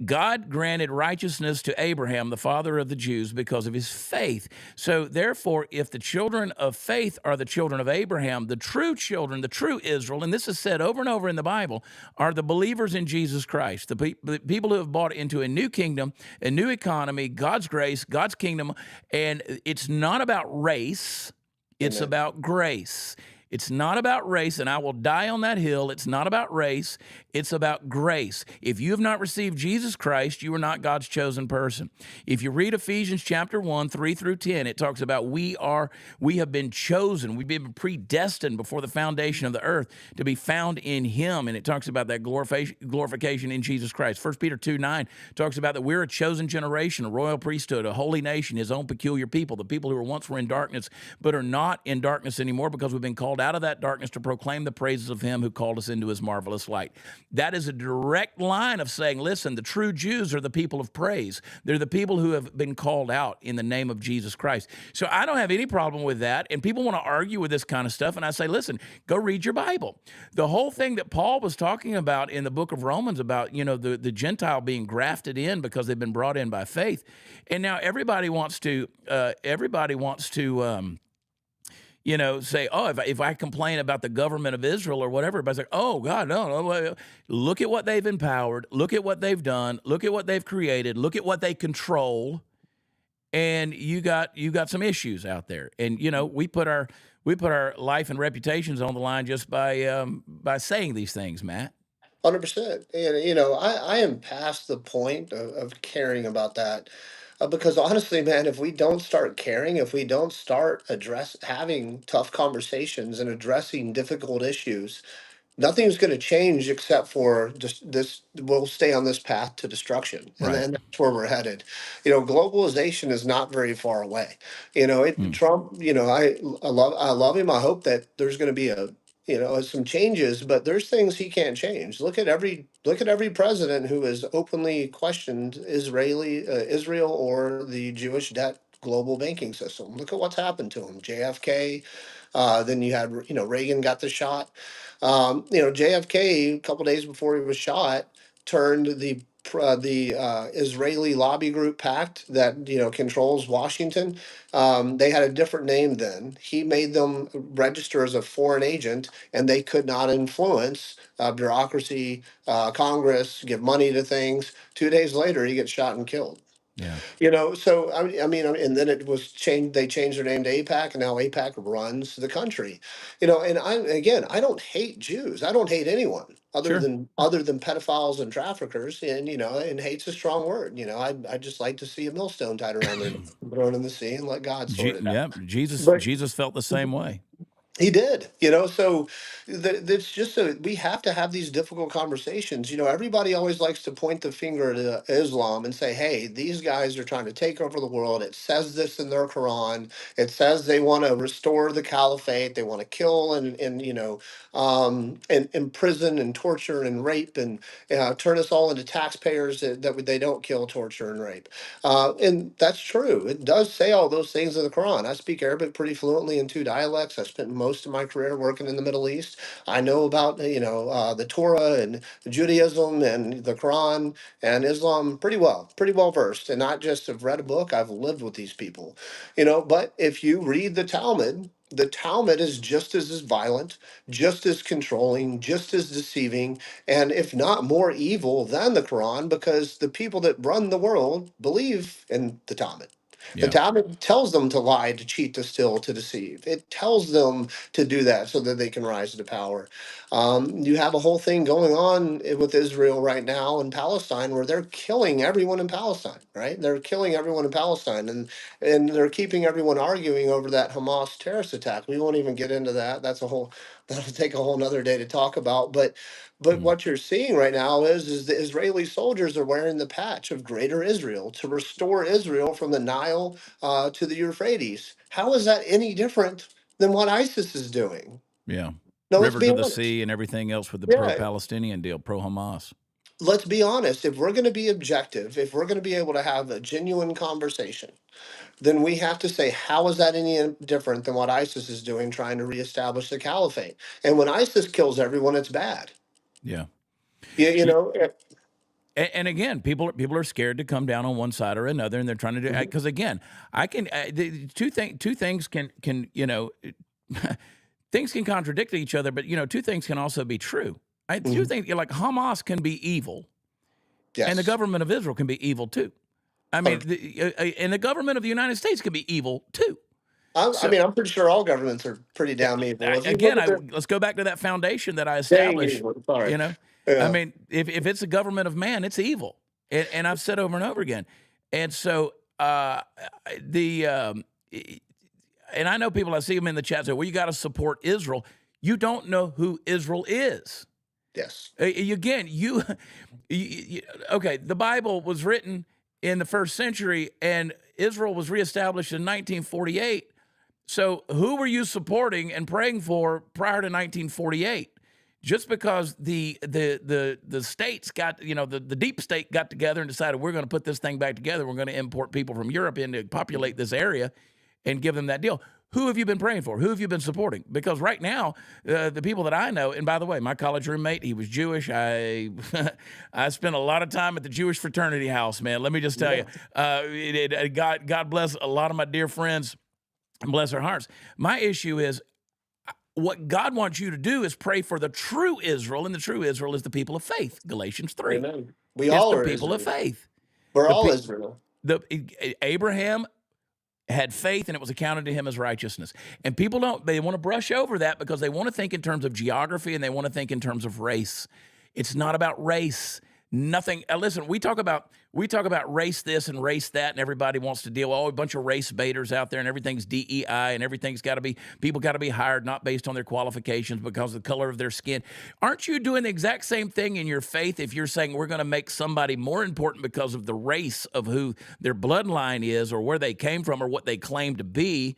God granted righteousness to Abraham, the father of the Jews, because of his faith. So, therefore, if the children of faith are the children of Abraham, the true children, the true Israel, and this is said over and over in the Bible, are the believers in Jesus Christ, the people who have bought into a new kingdom, a new economy, God's grace, God's kingdom. And it's not about race, it's Amen. about grace. It's not about race, and I will die on that hill. It's not about race. It's about grace. If you have not received Jesus Christ, you are not God's chosen person. If you read Ephesians chapter 1, 3 through 10, it talks about we have been chosen. We've been predestined before the foundation of the earth to be found in him. And it talks about that glorification in Jesus Christ. 1 Peter 2, 9 talks about that we're a chosen generation, a royal priesthood, a holy nation, his own peculiar people, the people who once were in darkness, but are not in darkness anymore because we've been called out of that darkness to proclaim the praises of him who called us into his marvelous light. That is a direct line of saying, listen, the true Jews are the people of praise. They're the people who have been called out in the name of Jesus Christ. So I don't have any problem with that. And people want to argue with this kind of stuff. And I say, listen, go read your Bible. The whole thing that Paul was talking about in the book of Romans about, the Gentile being grafted in because they've been brought in by faith. And now everybody wants to, say, oh, if I complain about the government of Israel or whatever, everybody's like, oh, God, no. Look at what they've empowered. Look at what they've done. Look at what they've created. Look at what they control. And you got some issues out there. And, we put our life and reputations on the line just by saying these things, Matt. 100%. And I am past the point of caring about that. Because honestly, man, if we don't start caring, if we don't start having tough conversations and addressing difficult issues, nothing's going to change except for just this. We'll stay on this path to destruction, and Right. then that's where we're headed. Globalization is not very far away. Mm. Trump. I love him. I hope that there's going to be some changes, but there's things he can't change. Look at every president who has openly questioned Israel or the Jewish debt global banking system. Look at what's happened to him. JFK, then you had, Reagan got the shot. JFK, a couple days before he was shot, turned the Israeli lobby group pact that controls Washington. They had a different name then. He made them register as a foreign agent, and they could not influence bureaucracy, Congress, give money to things. 2 days later, he gets shot and killed. Yeah. So and then it was changed. They changed their name to APAC, and now APAC runs the country. And I don't hate Jews. I don't hate anyone other Sure. than pedophiles and traffickers. And hate's a strong word. I just like to see a millstone tied around their neck, thrown in the sea, and let God sort it out. Yeah. Jesus. But Jesus felt the same way. he did, so it's just we have to have these difficult conversations. Everybody always likes to point the finger at Islam and say, hey, these guys are trying to take over the world. It says this in their Quran. It says they want to restore the caliphate. They want to kill and imprison and torture and rape and turn us all into taxpayers that they don't kill, torture, and rape. And that's true. It does say all those things in the Quran. I speak Arabic pretty fluently in 2 dialects. I spent most of my career working in the Middle East. I know about the Torah and Judaism and the Quran and Islam pretty well versed. And not just have read a book. I've lived with these people. But if you read the Talmud is just as violent, just as controlling, just as deceiving, and if not more evil than the Quran, because the people that run the world believe in the Talmud. The Yeah. Talmud tells them to lie, to cheat, to steal, to deceive. It tells them to do that so that they can rise to power. You have a whole thing going on with Israel right now in Palestine where they're killing everyone in Palestine, right? They're killing everyone in Palestine, and they're keeping everyone arguing over that Hamas terrorist attack. We won't even get into that. That'll take a whole nother day to talk about. But Mm. what you're seeing right now is the Israeli soldiers are wearing the patch of Greater Israel to restore Israel from the Nile to the Euphrates. How is that any different than what ISIS is doing? Yeah. No, let's River be to the honest. sea and everything else with the Yeah, pro-Palestinian deal, pro-Hamas. let's be honest. If we're going to be objective, if we're going to be able to have a genuine conversation, then we have to say, how is that any different than what ISIS is doing, trying to reestablish the caliphate? And when ISIS kills everyone, it's bad. Yeah. You, you Ye- know, And again, people are scared to come down on one side or another, and they're trying to do Mhm. because again, I can two things can things can contradict each other, but two things can also be true. Two Mhm. things like Hamas can be evil, and the Yes. government of Israel can be evil too. I mean, and the government of the United States can be evil too. I So mean, I'm pretty sure all governments are pretty damn evil. If you look again, at the let's go back to that foundation that I dang established. evil, sorry. You know, I Yeah. mean, if it's a government of man, it's evil, and I've said over and over again. And so the and I know people, I see them in the chat say, "Well, you got to support Israel." You don't know who Israel is. Yes. Again, okay, the Bible was written in the first century, and Israel was reestablished in 1948. So, who were you supporting and praying for prior to 1948? Just because the states got, the deep state got together and decided we're going to put this thing back together, we're going to import people from Europe in to populate this area and give them that deal. Who have you been praying for? Who have you been supporting? Because right now, the people that I know, and by the way, my college roommate, he was Jewish. I I spent a lot of time at the Jewish fraternity house, man. Let me just tell you, God bless a lot of my dear friends. Bless their hearts. My issue is what God wants you to do is pray for the true Israel, and the true Israel is the people of faith. Galatians 3. Amen. We It's all the are people of Israel. faith. We're The all pe- Israel. Abraham had faith and it was accounted to him as righteousness. And people they want to brush over that because they want to think in terms of geography and they want to think in terms of race. It's not about race. Nothing. Listen, we talk about race this and race that, and everybody wants to deal. Oh, a bunch of race baiters out there, and everything's DEI, and everything's got to be people got to be hired not based on their qualifications because of the color of their skin. Aren't you doing the exact same thing in your faith if you're saying we're going to make somebody more important because of the race of who their bloodline is, or where they came from, or what they claim to be?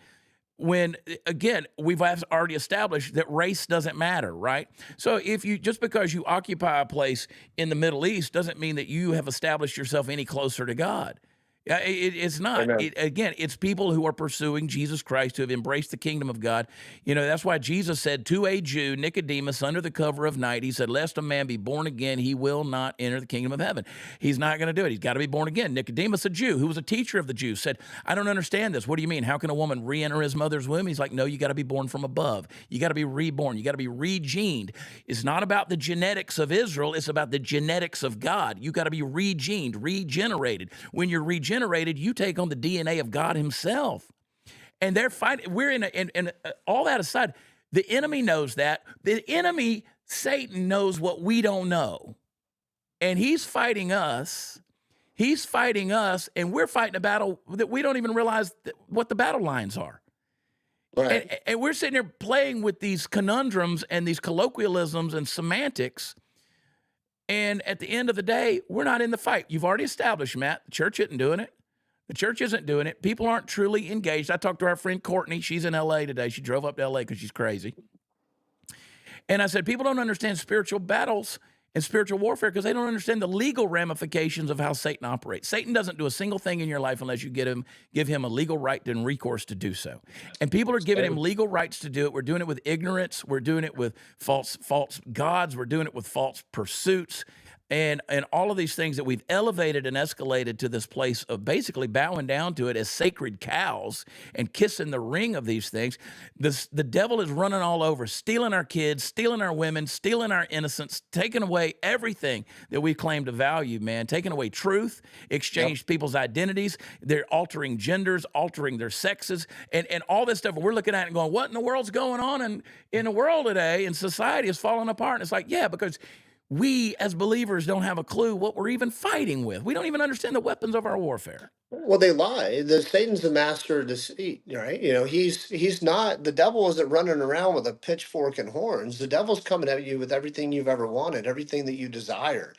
When again, we've already established that race doesn't matter, right? So if you just because you occupy a place in the Middle East doesn't mean that you have established yourself any closer to God. Yeah, it's not. Amen. Again, it's people who are pursuing Jesus Christ, who have embraced the kingdom of God. You know, that's why Jesus said to a Jew, Nicodemus, under the cover of night, he said, lest a man be born again, he will not enter the kingdom of heaven. He's not going to do it. He's got to be born again. Nicodemus, a Jew, who was a teacher of the Jews, said, I don't understand this. What do you mean? How can a woman re-enter his mother's womb? He's like, no, you got to be born from above. You got to be reborn. You got to be regened. It's not about the genetics of Israel. It's about the genetics of God. You got to be regened, regenerated. When you're regenerated, you take on the DNA of God Himself. And they're fighting. We're in, and all that aside, the enemy knows that. The enemy, Satan, knows what we don't know. And he's fighting us. He's fighting us, and we're fighting a battle that we don't even realize what the battle lines are. Right. And we're sitting here playing with these conundrums and these colloquialisms and semantics. And at the end of the day, we're not in the fight. You've already established, Matt, the church isn't doing it. The church isn't doing it. People aren't truly engaged. I talked to our friend Courtney. She's in LA today. She drove up to LA because she's crazy. And I said, people don't understand spiritual battles and spiritual warfare because they don't understand the legal ramifications of how Satan operates. Satan doesn't do a single thing in your life unless you give him a legal right and recourse to do so. And people are giving him legal rights to do it. We're doing it with ignorance. We're doing it with false gods. We're doing it with false pursuits. And all of these things that we've elevated and escalated to this place of basically bowing down to it as sacred cows and kissing the ring of these things. The devil is running all over, stealing our kids, stealing our women, stealing our innocence, taking away everything that we claim to value, man, taking away truth, exchanged people's identities. They're altering genders, altering their sexes, and all this stuff. We're looking at it and going, what in the world's going on in the world today? And society is falling apart. And it's like, yeah, because we as believers don't have a clue what we're even fighting with. We don't even understand the weapons of our warfare. Well, they lie. The Satan's a master of deceit, right? He's not, the devil isn't running around with a pitchfork and horns. The devil's coming at you with everything you've ever wanted, everything that you desire.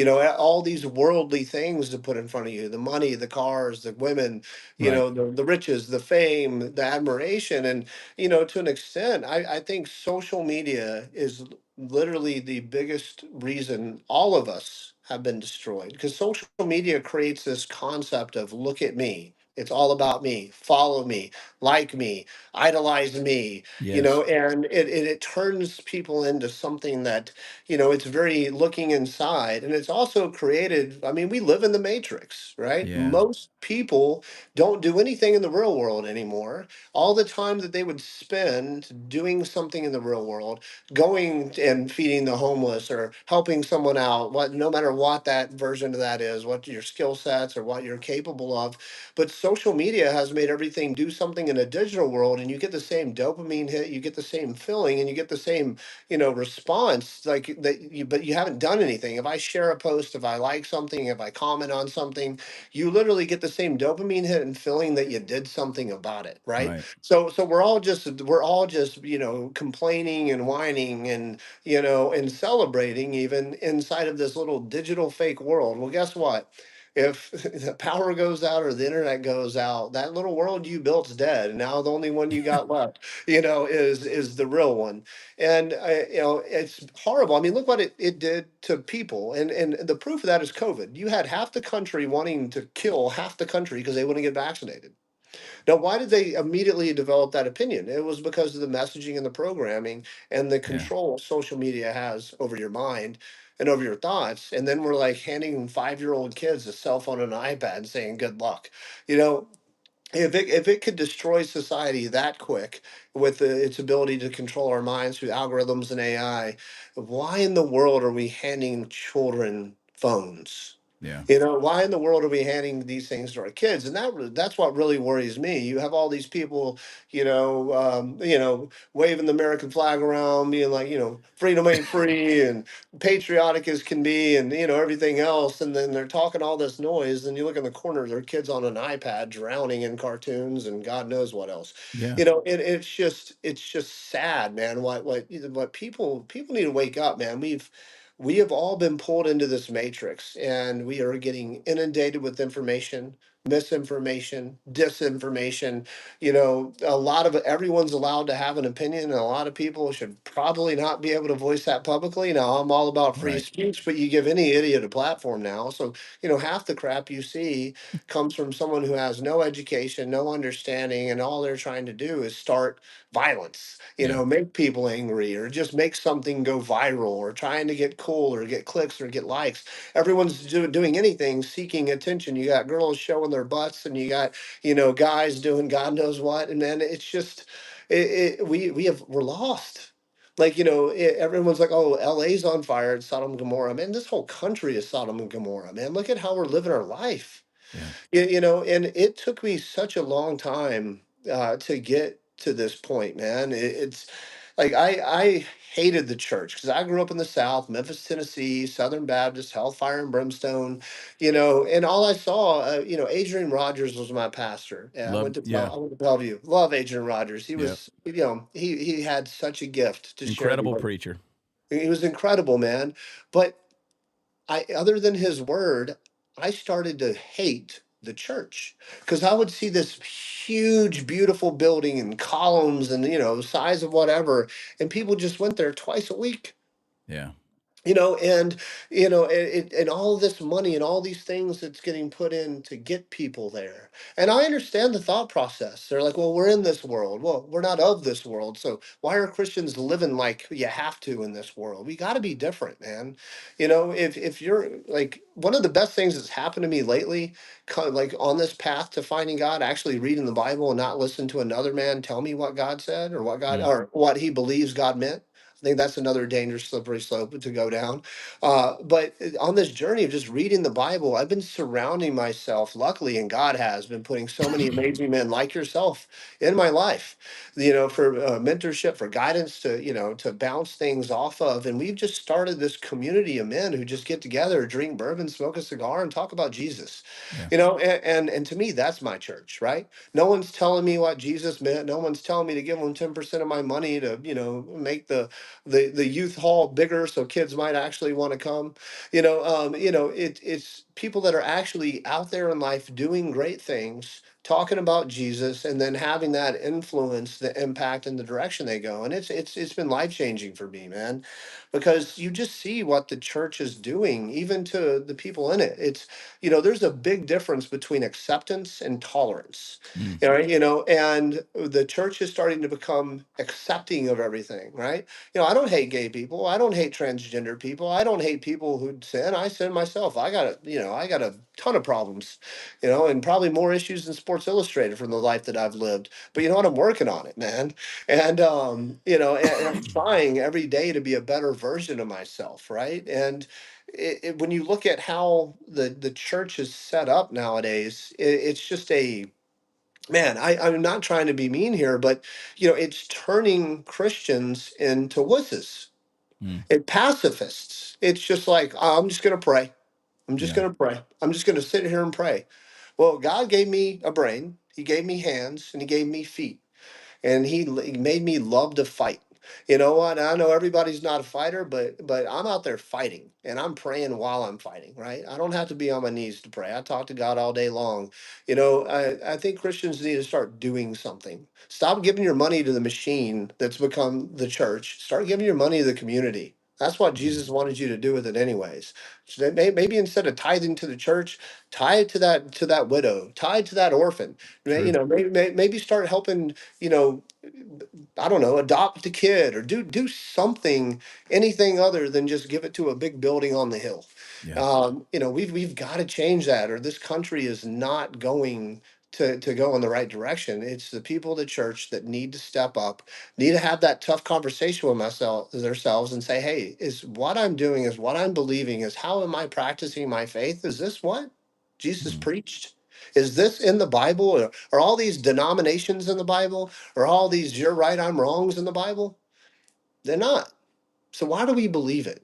All these worldly things to put in front of you, the money, the cars, the women, Right. the riches, the fame, the admiration. And, to an extent, I think social media is literally the biggest reason all of us have been destroyed, because social media creates this concept of look at me, it's all about me, follow me, like me, idolize me, Yes. and it turns people into something that, it's very looking inside. And it's also created, I mean, we live in the matrix, right? Yeah. Most people don't do anything in the real world anymore. All the time that they would spend doing something in the real world, going and feeding the homeless or helping someone out, what, no matter what that version of that is, what your skill sets or what you're capable of. But social media has made everything do something in a digital world, and you get the same dopamine hit, you get the same feeling, and you get the same, response, like that you, but you haven't done anything. If I share a post, if I like something, if I comment on something, you literally get the same dopamine hit and feeling that you did something about it, right? Right. So we're all just complaining and whining and and celebrating even inside of this little digital fake world. Well, guess what? If the power goes out or the internet goes out, that little world you built's dead, and now the only one you got left, is the real one. And it's horrible. I mean, look what it did to people, and the proof of that is COVID. You had half the country wanting to kill half the country because they wouldn't get vaccinated. Now, why did they immediately develop that opinion? It was because of the messaging and the programming and the Yeah. control social media has over your mind and over your thoughts. And then we're like handing 5-year-old kids a cell phone and an iPad and saying, good luck. You know, if it could destroy society that quick with its ability to control our minds through algorithms and AI, why in the world are we handing children phones? Yeah. Why in the world are we handing these things to our kids? And that's what really worries me. You have all these people, waving the American flag around, being like, freedom ain't free and patriotic as can be, and everything else. And then they're talking all this noise. And you look in the corner, there are kids on an iPad drowning in cartoons and God knows what else. Yeah. It's just sad, man. What people need to wake up, man. We have all been pulled into this matrix, and we are getting inundated with information. misinformation, disinformation. You know, a lot of everyone's allowed to have an opinion, and a lot of people should probably not be able to voice that publicly. Now, I'm all about free Right. speech, but you give any idiot a platform now. So, you know, half the crap you see comes from someone who has no education, no understanding, and all they're trying to do is start violence, you Yeah. know, make people angry or just make something go viral or trying to get cool or get clicks or get likes. Everyone's doing anything seeking attention. You got girls showing their butts and you got, you know, guys doing God knows what. And then it's just, we're lost. Like, you know, everyone's like, oh, LA's on fire. It's Sodom and Gomorrah. Man, this whole country is Sodom and Gomorrah, man. Look at how we're living our life. Yeah. You know, and it took me such a long time to get to this point, man. It's like I hated the church because I grew up in the South, Memphis, Tennessee, Southern Baptist, hellfire and brimstone, you know, and all I saw, you know, Adrian Rogers was my pastor. Yeah, Love. Yeah. I went to Bellevue. Love Adrian Rogers. He Yeah. was, you know, he had such a gift to share the Incredible word. preacher. He was incredible, man. But other than his word, I started to hate the church because I would see this huge, beautiful building and columns and, you know, size of whatever. And people just went there twice a week, Yeah. you know, and, you know, and all this money and all these things that's getting put in to get people there. And I understand the thought process. They're like, well, we're in this world. Well, we're not of this world. So why are Christians living like you have to in this world? We got to be different, man. You know, if you're like, one of the best things that's happened to me lately, like on this path to finding God, actually reading the Bible and not listen to another man tell me what God said or what God Mm. or what he believes God meant. I think that's another dangerous slippery slope to go down. But on this journey of just reading the Bible, I've been surrounding myself, luckily, and God has been putting so many amazing men like yourself in my life, you know, for mentorship, for guidance to, you know, to bounce things off of. And we've just started this community of men who just get together, drink bourbon, smoke a cigar, and talk about Jesus, Yeah. you know, and to me, that's my church, right? No one's telling me what Jesus meant. No one's telling me to give them 10% of my money to, you know, make the youth hall bigger so kids might actually want to come. You know, it's people that are actually out there in life doing great things, talking about Jesus, and then having that influence, the impact, and the direction they go. And it's been life changing for me, man, because you just see what the church is doing, even to the people in it. It's, you know, there's a big difference between acceptance and tolerance. Mm. You know, and the church is starting to become accepting of everything, right? You know, I don't hate gay people. I don't hate transgender people. I don't hate people who sin. I sin myself. I got a ton of problems, you know, and probably more issues than Sports Illustrated from the life that I've lived. But you know what? I'm working on it, man. And, you know, and I'm trying every day to be a better version of myself, right? And when you look at how the church is set up nowadays, it's just a man, I'm not trying to be mean here, but you know, it's turning Christians into wusses Mm. and pacifists. It's just like, I'm just gonna pray. I'm just Yeah. gonna pray. I'm just gonna sit here and pray. Well, God gave me a brain, He gave me hands, and He gave me feet, and he made me love to fight. You know what? I know everybody's not a fighter, but I'm out there fighting, and I'm praying while I'm fighting. Right? I don't have to be on my knees to pray. I talk to God all day long. You know, I think Christians need to start doing something. Stop giving your money to the machine that's become the church. Start giving your money to the community. That's what Yeah. Jesus wanted you to do with it, anyways. So maybe instead of tithing to the church, tie it to that widow, tie it to that orphan. You True. know, maybe start helping, you know, I don't know, adopt a kid or do something, anything other than just give it to a big building on the hill. Yeah. You know, we've got to change that, or this country is not going to go in the right direction. It's the people of the church that need to step up, need to have that tough conversation with myself themselves and say, hey, is what I'm doing, is what I'm believing, is how am I practicing my faith? Is this what Jesus Mm. preached? Is this in the Bible? Or are all these denominations in the Bible? Are all these you're right, I'm wrongs in the Bible? They're not. So why do we believe it?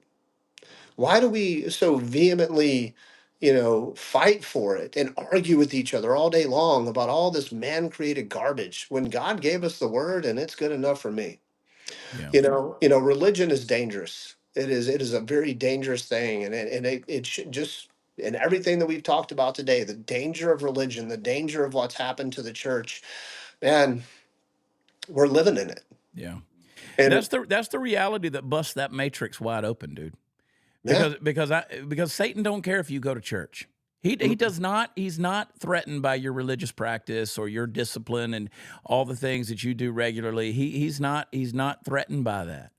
Why do we so vehemently, you know, fight for it and argue with each other all day long about all this man-created garbage when God gave us the word and it's good enough for me? Yeah. You know, religion is dangerous. It is a very dangerous thing, and it should just and everything that we've talked about today, the danger of religion, the danger of what's happened to the church, man, we're living in it. Yeah. And That's the reality that busts that matrix wide open, dude. yeah, Because Satan don't care if you go to church. He mm, does not. He's not threatened by your religious practice or your discipline and all the things that you do regularly. He's not threatened by that.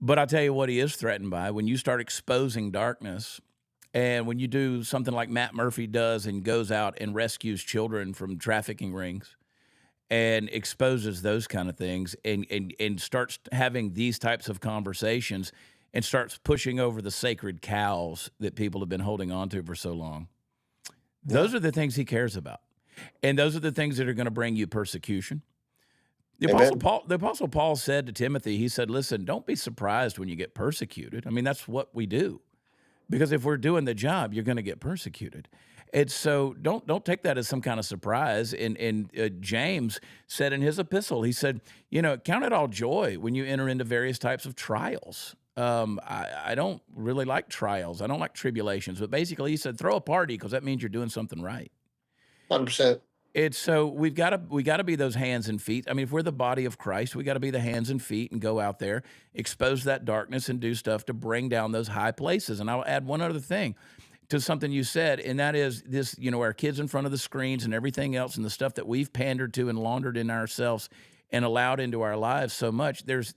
But I tell you what, he is threatened by when you start exposing darkness, and when you do something like Matt Murphy does and goes out and rescues children from trafficking rings and exposes those kind of things, and starts having these types of conversations, and starts pushing over the sacred cows that people have been holding on to for so long. yeah, Those are the things he cares about. And those are the things that are going to bring you persecution. amen. The Apostle Paul said to Timothy, he said, listen, don't be surprised when you get persecuted. I mean, that's what we do. Because if we're doing the job, you're going to get persecuted. And so don't take that as some kind of surprise. And James said in his epistle, he said, count it all joy when you enter into various types of trials. I don't really like trials. I don't like tribulations. But basically, he said, throw a party because that means you're doing something right. 100%. It's so we got to be those hands and feet. I mean, if we're the body of Christ, we got to be the hands and feet and go out there, expose that darkness, and do stuff to bring down those high places. And I'll add one other thing to something you said, and that is this: our kids in front of the screens and everything else, and the stuff that we've pandered to and laundered in ourselves and allowed into our lives so much. There's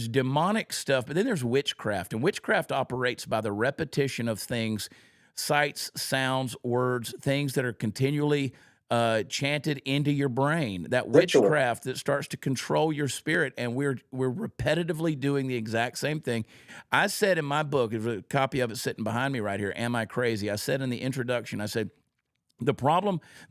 demonic stuff, but then there's witchcraft, and witchcraft operates by the repetition of things, sights, sounds, words, things that are continually chanted into your brain. That Ritual. witchcraft that starts to control your spirit, and we're repetitively doing the exact same thing. I said in my book, there's a copy of it sitting behind me right here. Am I crazy? I said in the introduction, I said, the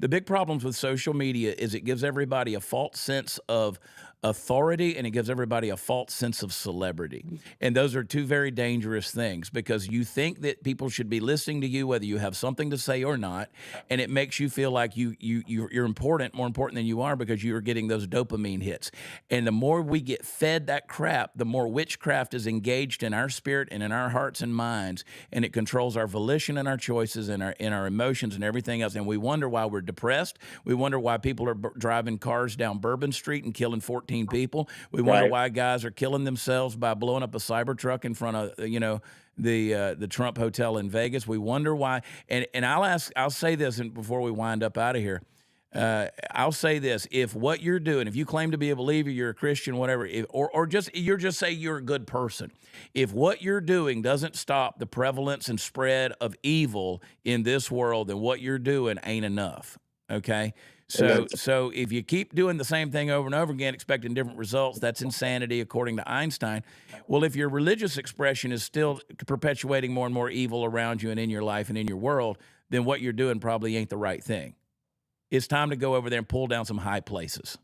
big problems with social media is it gives everybody a false sense of authority, and it gives everybody a false sense of celebrity. And those are two very dangerous things, because you think that people should be listening to you whether you have something to say or not, and it makes you feel like you're important, more important than you are, because you are getting those dopamine hits. And the more we get fed that crap, the more witchcraft is engaged in our spirit and in our hearts and minds, and it controls our volition and our choices and our emotions and everything else. And we wonder why we're depressed. We wonder why people are driving cars down Bourbon Street and killing 14 people. We wonder Right. why guys are killing themselves by blowing up a Cybertruck in front of the Trump Hotel in Vegas. We wonder why. And I'll say this, and before we wind up out of here. I'll say this: if what you're doing, if you claim to be a believer, you're a Christian, whatever, or you're just say you're a good person, if what you're doing doesn't stop the prevalence and spread of evil in this world, then what you're doing ain't enough. Okay. Amen. So if you keep doing the same thing over and over again, expecting different results, that's insanity, according to Einstein. Well, if your religious expression is still perpetuating more and more evil around you and in your life and in your world, then what you're doing probably ain't the right thing. It's time to go over there and pull down some high places.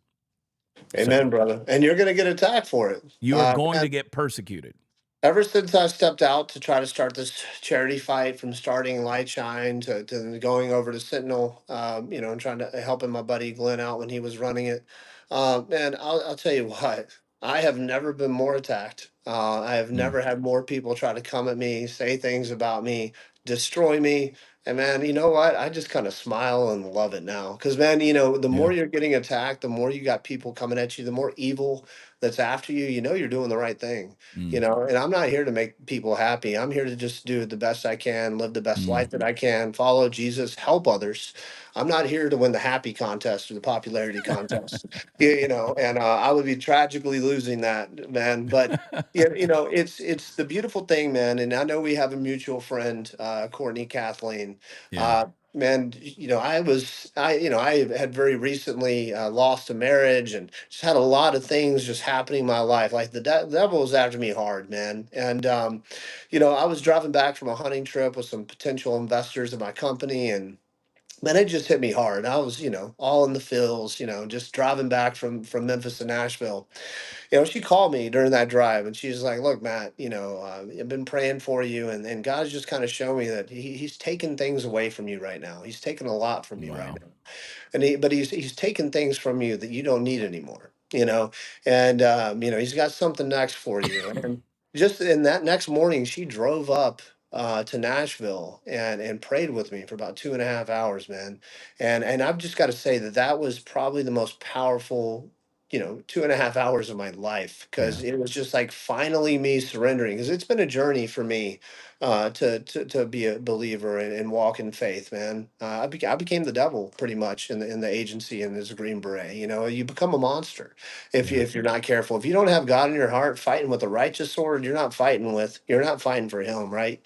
So Amen, brother. And you're going to get attacked for it. you are going to And get persecuted. ever since I stepped out to try to start this charity fight, from starting Light Shine to going over to Sentinel, and trying to helping my buddy Glenn out when he was running it, man, I'll tell you what, I have never been more attacked. I have Mm, never had more people try to come at me, say things about me, destroy me. And man, you know what? I just kind of smile and love it now. Because, man, the yeah. more you're getting attacked, the more you got people coming at you, the more evil that's after you, you're doing the right thing. Mm, And I'm not here to make people happy. I'm here to just do the best I can, live the best mm. life that I can, follow Jesus, help others. I'm not here to win the happy contest or the popularity contest. And I would be tragically losing that, man. But it's the beautiful thing, man. And I know we have a mutual friend, Courtney Kathleen. Yeah. Man, I had very recently lost a marriage, and just had a lot of things just happening in my life. Like the devil was after me hard, man. And I was driving back from a hunting trip with some potential investors in my company, and man, it just hit me hard. I was, all in the feels, just driving back from Memphis to Nashville. She called me during that drive, and she's like, "Look, Matt, I've been praying for you, and God's just kind of showing me that he's taking things away from you right now. He's taking a lot from you right Wow. now, but he's taking things from you that you don't need anymore, and he's got something next for you." And just in that next morning, she drove up. to Nashville and prayed with me for about 2.5 hours, man. And I've just got to say that that was probably the most powerful, 2.5 hours of my life, Yeah. because it was just like finally me surrendering, because it's been a journey for me to be a believer and walk in faith, man. I became the devil pretty much in the agency and as a Green Beret. You become a monster Yeah. if you're not careful. If you don't have God in your heart, fighting with a righteous sword, you're not fighting for Him, right?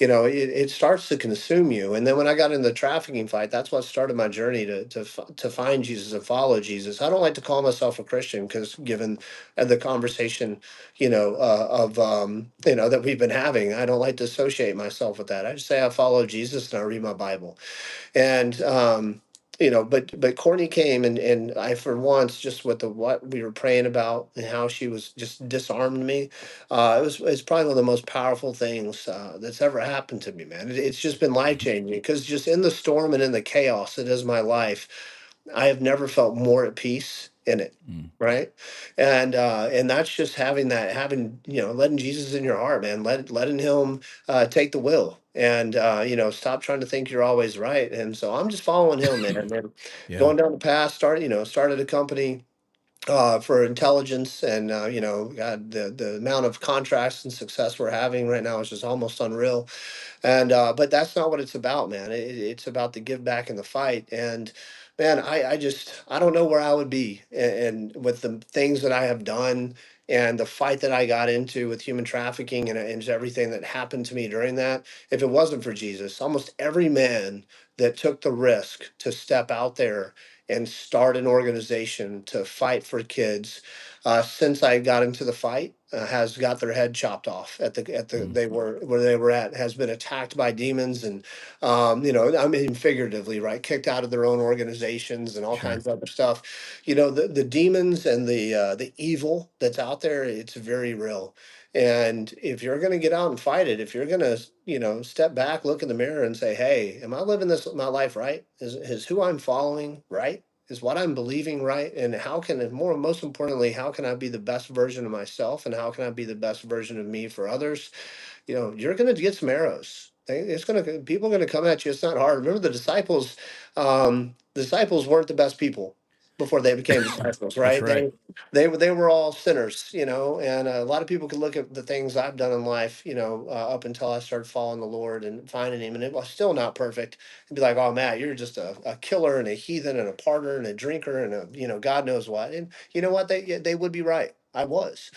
It starts to consume you. And then when I got in the trafficking fight, that's what started my journey to find Jesus and follow Jesus. I don't like to call myself a Christian, because given the conversation, that we've been having, I don't like to associate myself with that. I just say I follow Jesus and I read my Bible. And but Courtney came, and I, for once, just with the what we were praying about and how she was just disarmed me. It's probably one of the most powerful things that's ever happened to me, man. It's just been life changing, because just in the storm and in the chaos that is my life, I have never felt more at peace in it. Mm. Right. And that's just having, letting Jesus in your heart, man, letting him take the wheel, and stop trying to think you're always right. And so I'm just following him, man, and Yeah. going down the path. Started a company for intelligence, and God, the amount of contracts and success we're having right now is just almost unreal. And but that's not what it's about, man. It's about the give back and the fight. And man, I don't know where I would be, and with the things that I have done and the fight that I got into with human trafficking, and just everything that happened to me during that, if it wasn't for Jesus. Almost every man that took the risk to step out there and start an organization to fight for kids, since I got into the fight, has got their head chopped off at the Mm. they were where they were at, has been attacked by demons, and I mean figuratively, right, kicked out of their own organizations and all Sure. kinds of other stuff. The demons and the evil that's out there, it's very real. And if you're going to get out and fight it, if you're going to, step back, look in the mirror and say, hey, am I living this my life right? Is who I'm following right? Is what I'm believing right? And how can it, most importantly, how can I be the best version of myself, and how can I be the best version of me for others? You're going to get some arrows. It's going to People are going to come at you. It's not hard. Remember the disciples. Disciples weren't the best people before they became disciples, That's right? right. They were all sinners, and a lot of people could look at the things I've done in life, up until I started following the Lord and finding Him, and it was still not perfect, and be like, oh, Matt, you're just a killer and a heathen and a partner and a drinker and a, God knows what. And you know what? They would be right. I was.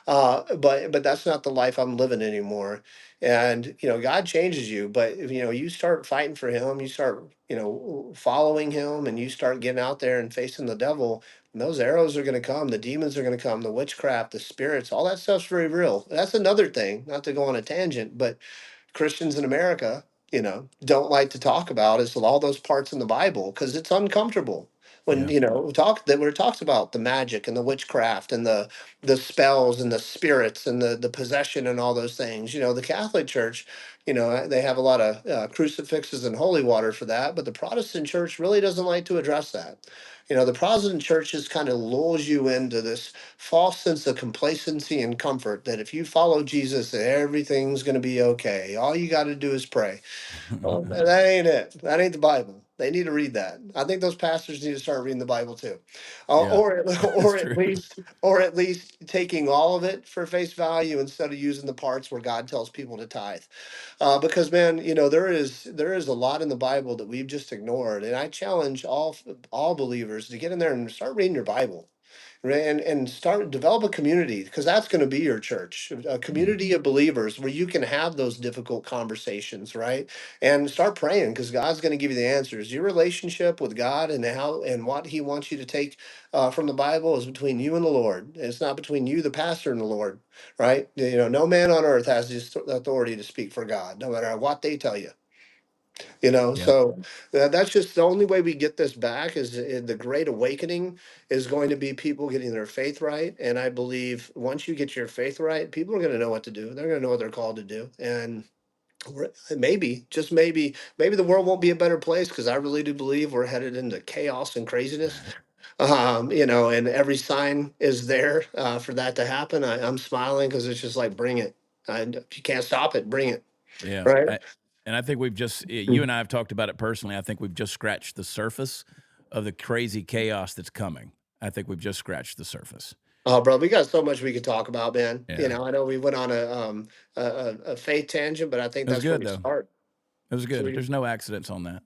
But that's not the life I'm living anymore. And God changes you, but if, you start fighting for Him, you start following Him, and you start getting out there and facing the devil. And those arrows are going to come, the demons are going to come, the witchcraft, the spirits, all that stuff's very real. That's another thing, not to go on a tangent, but Christians in America, don't like to talk about is all those parts in the Bible, because it's uncomfortable. When Yeah. where it talks about the magic and the witchcraft and the spells and the spirits and the possession and all those things. The Catholic Church, they have a lot of crucifixes and holy water for that, but the Protestant Church really doesn't like to address that. The Protestant Church just kind of lulls you into this false sense of complacency and comfort that if you follow Jesus, everything's going to be okay. All you got to do is pray. Well, that ain't it. That ain't the Bible. They need to read that. I think those pastors need to start reading the Bible too, Yeah. That's or at true. least taking all of it for face value instead of using the parts where God tells people to tithe. Because man, there is a lot in the Bible that we've just ignored, and I challenge all believers to get in there and start reading your Bible, right? And start develop a community, because that's going to be your church, a Mm. community of believers where you can have those difficult conversations, right? And start praying, because God's going to give you the answers. Your relationship with God and how and what He wants you to take from the Bible is between you and the Lord. It's not between you, the pastor, and the Lord, right? No man on earth has the authority to speak for God, no matter what they tell you. Yeah. So that's just the only way we get this back is the great awakening is going to be people getting their faith right. And I believe once you get your faith right, people are going to know what to do. They're going to know what they're called to do. And maybe, just maybe the world won't be a better place, because I really do believe we're headed into chaos and craziness. And every sign is there for that to happen. I'm smiling because it's just like, bring it. If you can't stop it, bring it. Yeah. right? And I think we've just, you and I have talked about it personally. I think we've just scratched the surface of the crazy chaos that's coming. I think we've just scratched the surface. Oh, bro, we got so much we could talk about, man. Yeah. I know we went on a faith tangent, but I think It was that's where good, we though. start. It was So good. There's no accidents on that.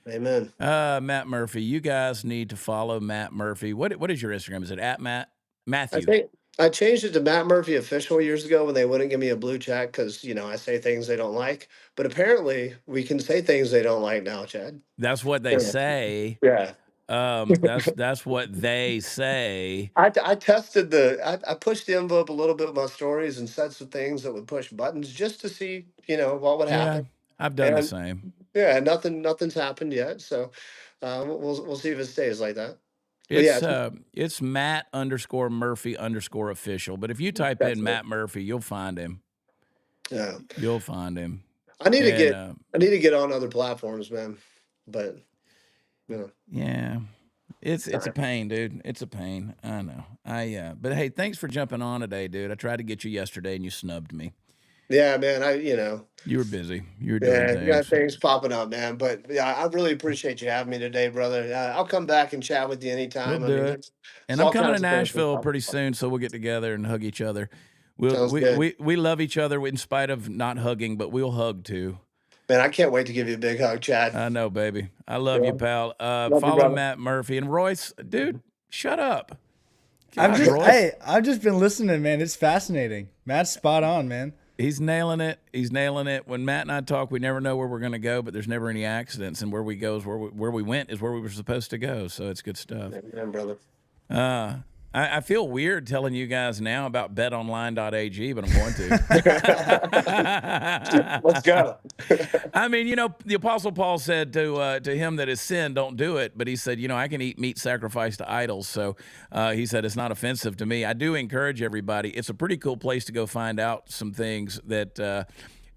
amen. Matt Murphy, you guys need to follow Matt Murphy. What is your Instagram? Is it at I Matthew? think I changed it to Matt Murphy official years ago when they wouldn't give me a blue check because I say things they don't like. But apparently, we can say things they don't like now, Chad. That's what they Yeah. say. Yeah. That's what they say. I tested I pushed the envelope a little bit with my stories and said some things that would push buttons just to see, what would Yeah, happen. I've done the And same. yeah, nothing's happened yet. So we'll see if it stays like that. But yeah, It's Matt underscore Murphy underscore official. But if you type that's in it. Matt Murphy, you'll find him. Yeah. You'll find him. I need to And get I need to get on other platforms, man. But yeah, it's a sorry. pain, dude. It's a pain. I know. But hey, thanks for jumping on today, dude. I tried to get you yesterday and you snubbed me. Yeah, man. You were busy. You were doing Yeah, you got things. things popping up, man. But yeah, I really appreciate you having me today, brother. I'll come back and chat with you We'll anytime. I do mean, it. it's And I'm all coming to kinds of things. Nashville pretty soon, so we'll get together and hug each other. Sounds good. We love each other in spite of not hugging, but we'll hug too. Man, I can't wait to give you a big hug, Chad. I know, baby. I love you, Yeah. pal. Love you, Follow brother. Matt Murphy and Royce, dude. Shut up. I've God, just Royce. hey, I've just been listening, man. It's fascinating. Matt's spot on, man. He's nailing it. He's nailing it. When Matt and I talk, we never know where we're going to go, but there's never any accidents. And where we go is where we went is where we were supposed to go. So it's good stuff. Man, brother. I feel weird telling you guys now about betonline.ag, but I'm going to. Let's go. I mean, the Apostle Paul said to him that is sin, don't do it. But he said, I can eat meat sacrificed to idols. So he said it's not offensive to me. I do encourage everybody. It's a pretty cool place to go find out some things that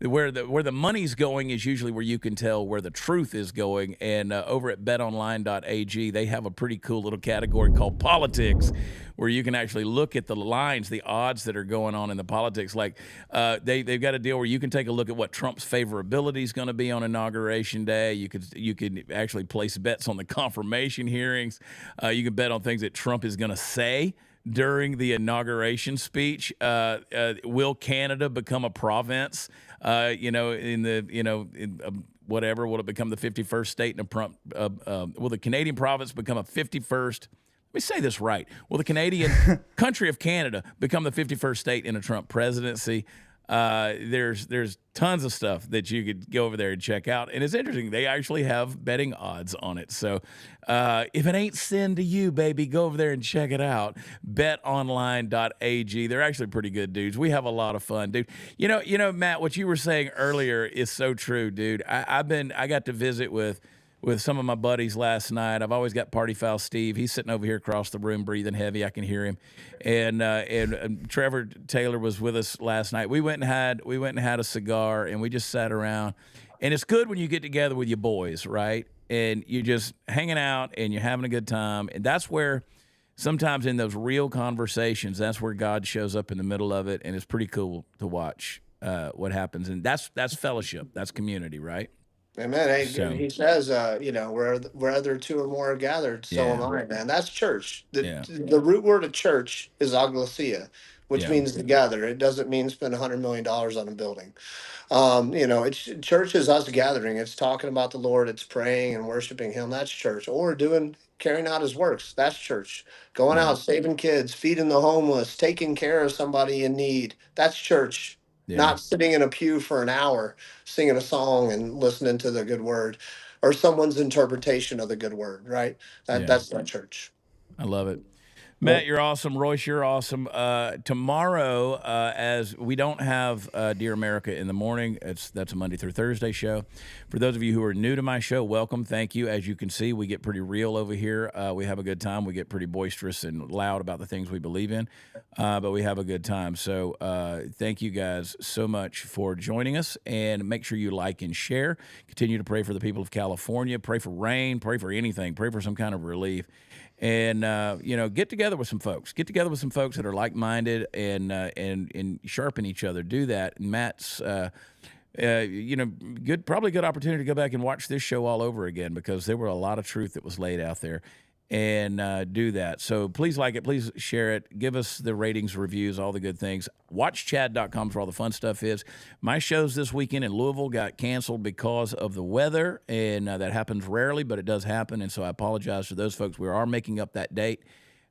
where the money's going is usually where you can tell where the truth is going. And over at betonline.ag, they have a pretty cool little category called politics, where you can actually look at the lines, the odds that are going on in the politics. Like they've got a deal where you can take a look at what Trump's favorability is going to be on Inauguration Day. You could actually place bets on the confirmation hearings. You can bet on things that Trump is going to say during the inauguration speech. Will Canada become a province? Whatever, will it become the 51st state in a Trump? Will the Canadian province become a 51st? Let me say this right. Will the Canadian country of Canada become the 51st state in a Trump presidency? There's tons of stuff that you could go over there and check out, and it's interesting. They actually have betting odds on it. So if it ain't sin to you, baby, go over there and check it out. BetOnline.ag. They're actually pretty good dudes. We have a lot of fun, dude. Matt, what you were saying earlier is so true, dude. I got to visit with some of my buddies last night. I've always got Party Foul Steve. He's sitting over here across the room breathing heavy. I can hear him. And Trevor Taylor was with us last night. We went and had a cigar, and we just sat around. And it's good when you get together with your boys, right? And you're just hanging out and you're having a good time. And that's where sometimes in those real conversations, that's where God shows up in the middle of it. And it's pretty cool to watch what happens. And that's fellowship. That's community, right? Amen. Hey, So, he says, where there two or more are gathered, so am yeah, I, man. That's church. The yeah, the root word of church is agnosia, which yeah, means to gather. It doesn't mean spend $100 million on a building. It's church is us gathering. It's talking about the Lord. It's praying and worshiping Him. That's church. Or carrying out His works. That's church. Going yeah, out, saving kids, feeding the homeless, taking care of somebody in need. That's church. yeah, Not sitting in a pew for an hour singing a song and listening to the good word, or someone's interpretation of the good word. Right? yeah. That's not church. I love it. Matt, Well, you're awesome. Royce, you're awesome. Tomorrow, as we don't have Dear America in the morning, that's a Monday through Thursday show. For those of you who are new to my show, welcome. Thank you. As you can see, we get pretty real over here. We have a good time. We get pretty boisterous and loud about the things we believe in, but we have a good time. So thank you guys so much for joining us, and make sure you like and share. Continue to pray for the people of California. Pray for rain. Pray for anything. Pray for some kind of relief. And get together with some folks. Get together with some folks that are like-minded and sharpen each other. Do that. And Matt's probably good opportunity to go back and watch this show all over again, because there were a lot of truth that was laid out there, and do that. So please like it, please share it, give us the ratings, reviews, all the good things. WatchChad.com for all the fun stuff is. My shows this weekend in Louisville got canceled because of the weather, and that happens rarely, but it does happen, and so I apologize to those folks. We are making up that date.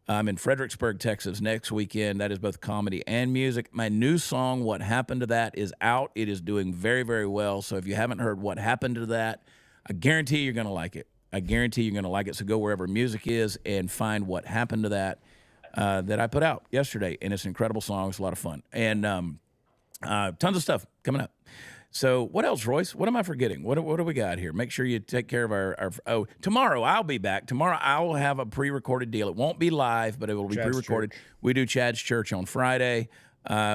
I'm in Fredericksburg, Texas next weekend. That is both comedy and music. My new song, What Happened to That, is out. It is doing very, very well. So if you haven't heard What Happened to That, I guarantee you're going to like it. I guarantee you're going to like it. So go wherever music is and find What Happened to That that I put out yesterday. And it's an incredible song. It's a lot of fun. And tons of stuff coming up. So what else, Royce? What am I forgetting? What do we got here? Make sure you take care of our tomorrow I'll be back. Tomorrow I'll have a pre-recorded deal. It won't be live, but it will be Chad's pre-recorded. Church. We do Chad's Church on Friday,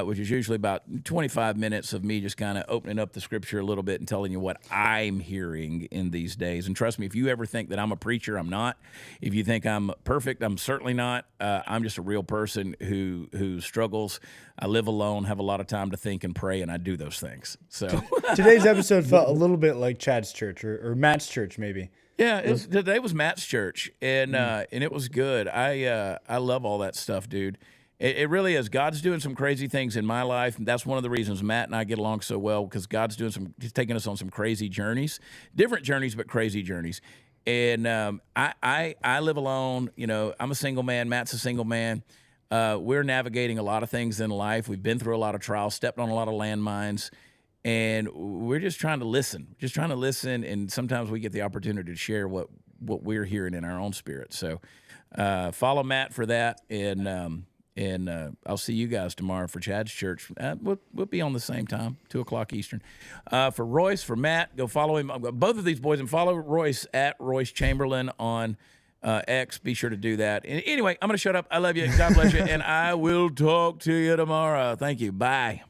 which is usually about 25 minutes of me just kind of opening up the scripture a little bit and telling you what I'm hearing in these days. And trust me, if you ever think that I'm a preacher, I'm not. If you think I'm perfect, I'm certainly not. I'm just a real person who struggles. I live alone, have a lot of time to think and pray, and I do those things. So Today's episode felt a little bit like Chad's church or Matt's church, maybe. yeah, today was Matt's church, and it was good. I love all that stuff, dude. It really is. God's doing some crazy things in my life. And that's one of the reasons Matt and I get along so well, because God's he's taking us on some crazy journeys, different journeys, but crazy journeys. And I live alone. You know, I'm a single man. Matt's a single man. We're navigating a lot of things in life. We've been through a lot of trials, stepped on a lot of landmines, and we're just trying to listen. And sometimes we get the opportunity to share what we're hearing in our own spirit. So follow Matt for that, and I'll see you guys tomorrow for Chad's Church. We'll be on the same time, 2:00 Eastern. For Royce, for Matt, go follow him. Both of these boys, and follow Royce at Royce Chamberlain on X. Be sure to do that. And anyway, I'm going to shut up. I love you. God bless you. And I will talk to you tomorrow. Thank you. Bye.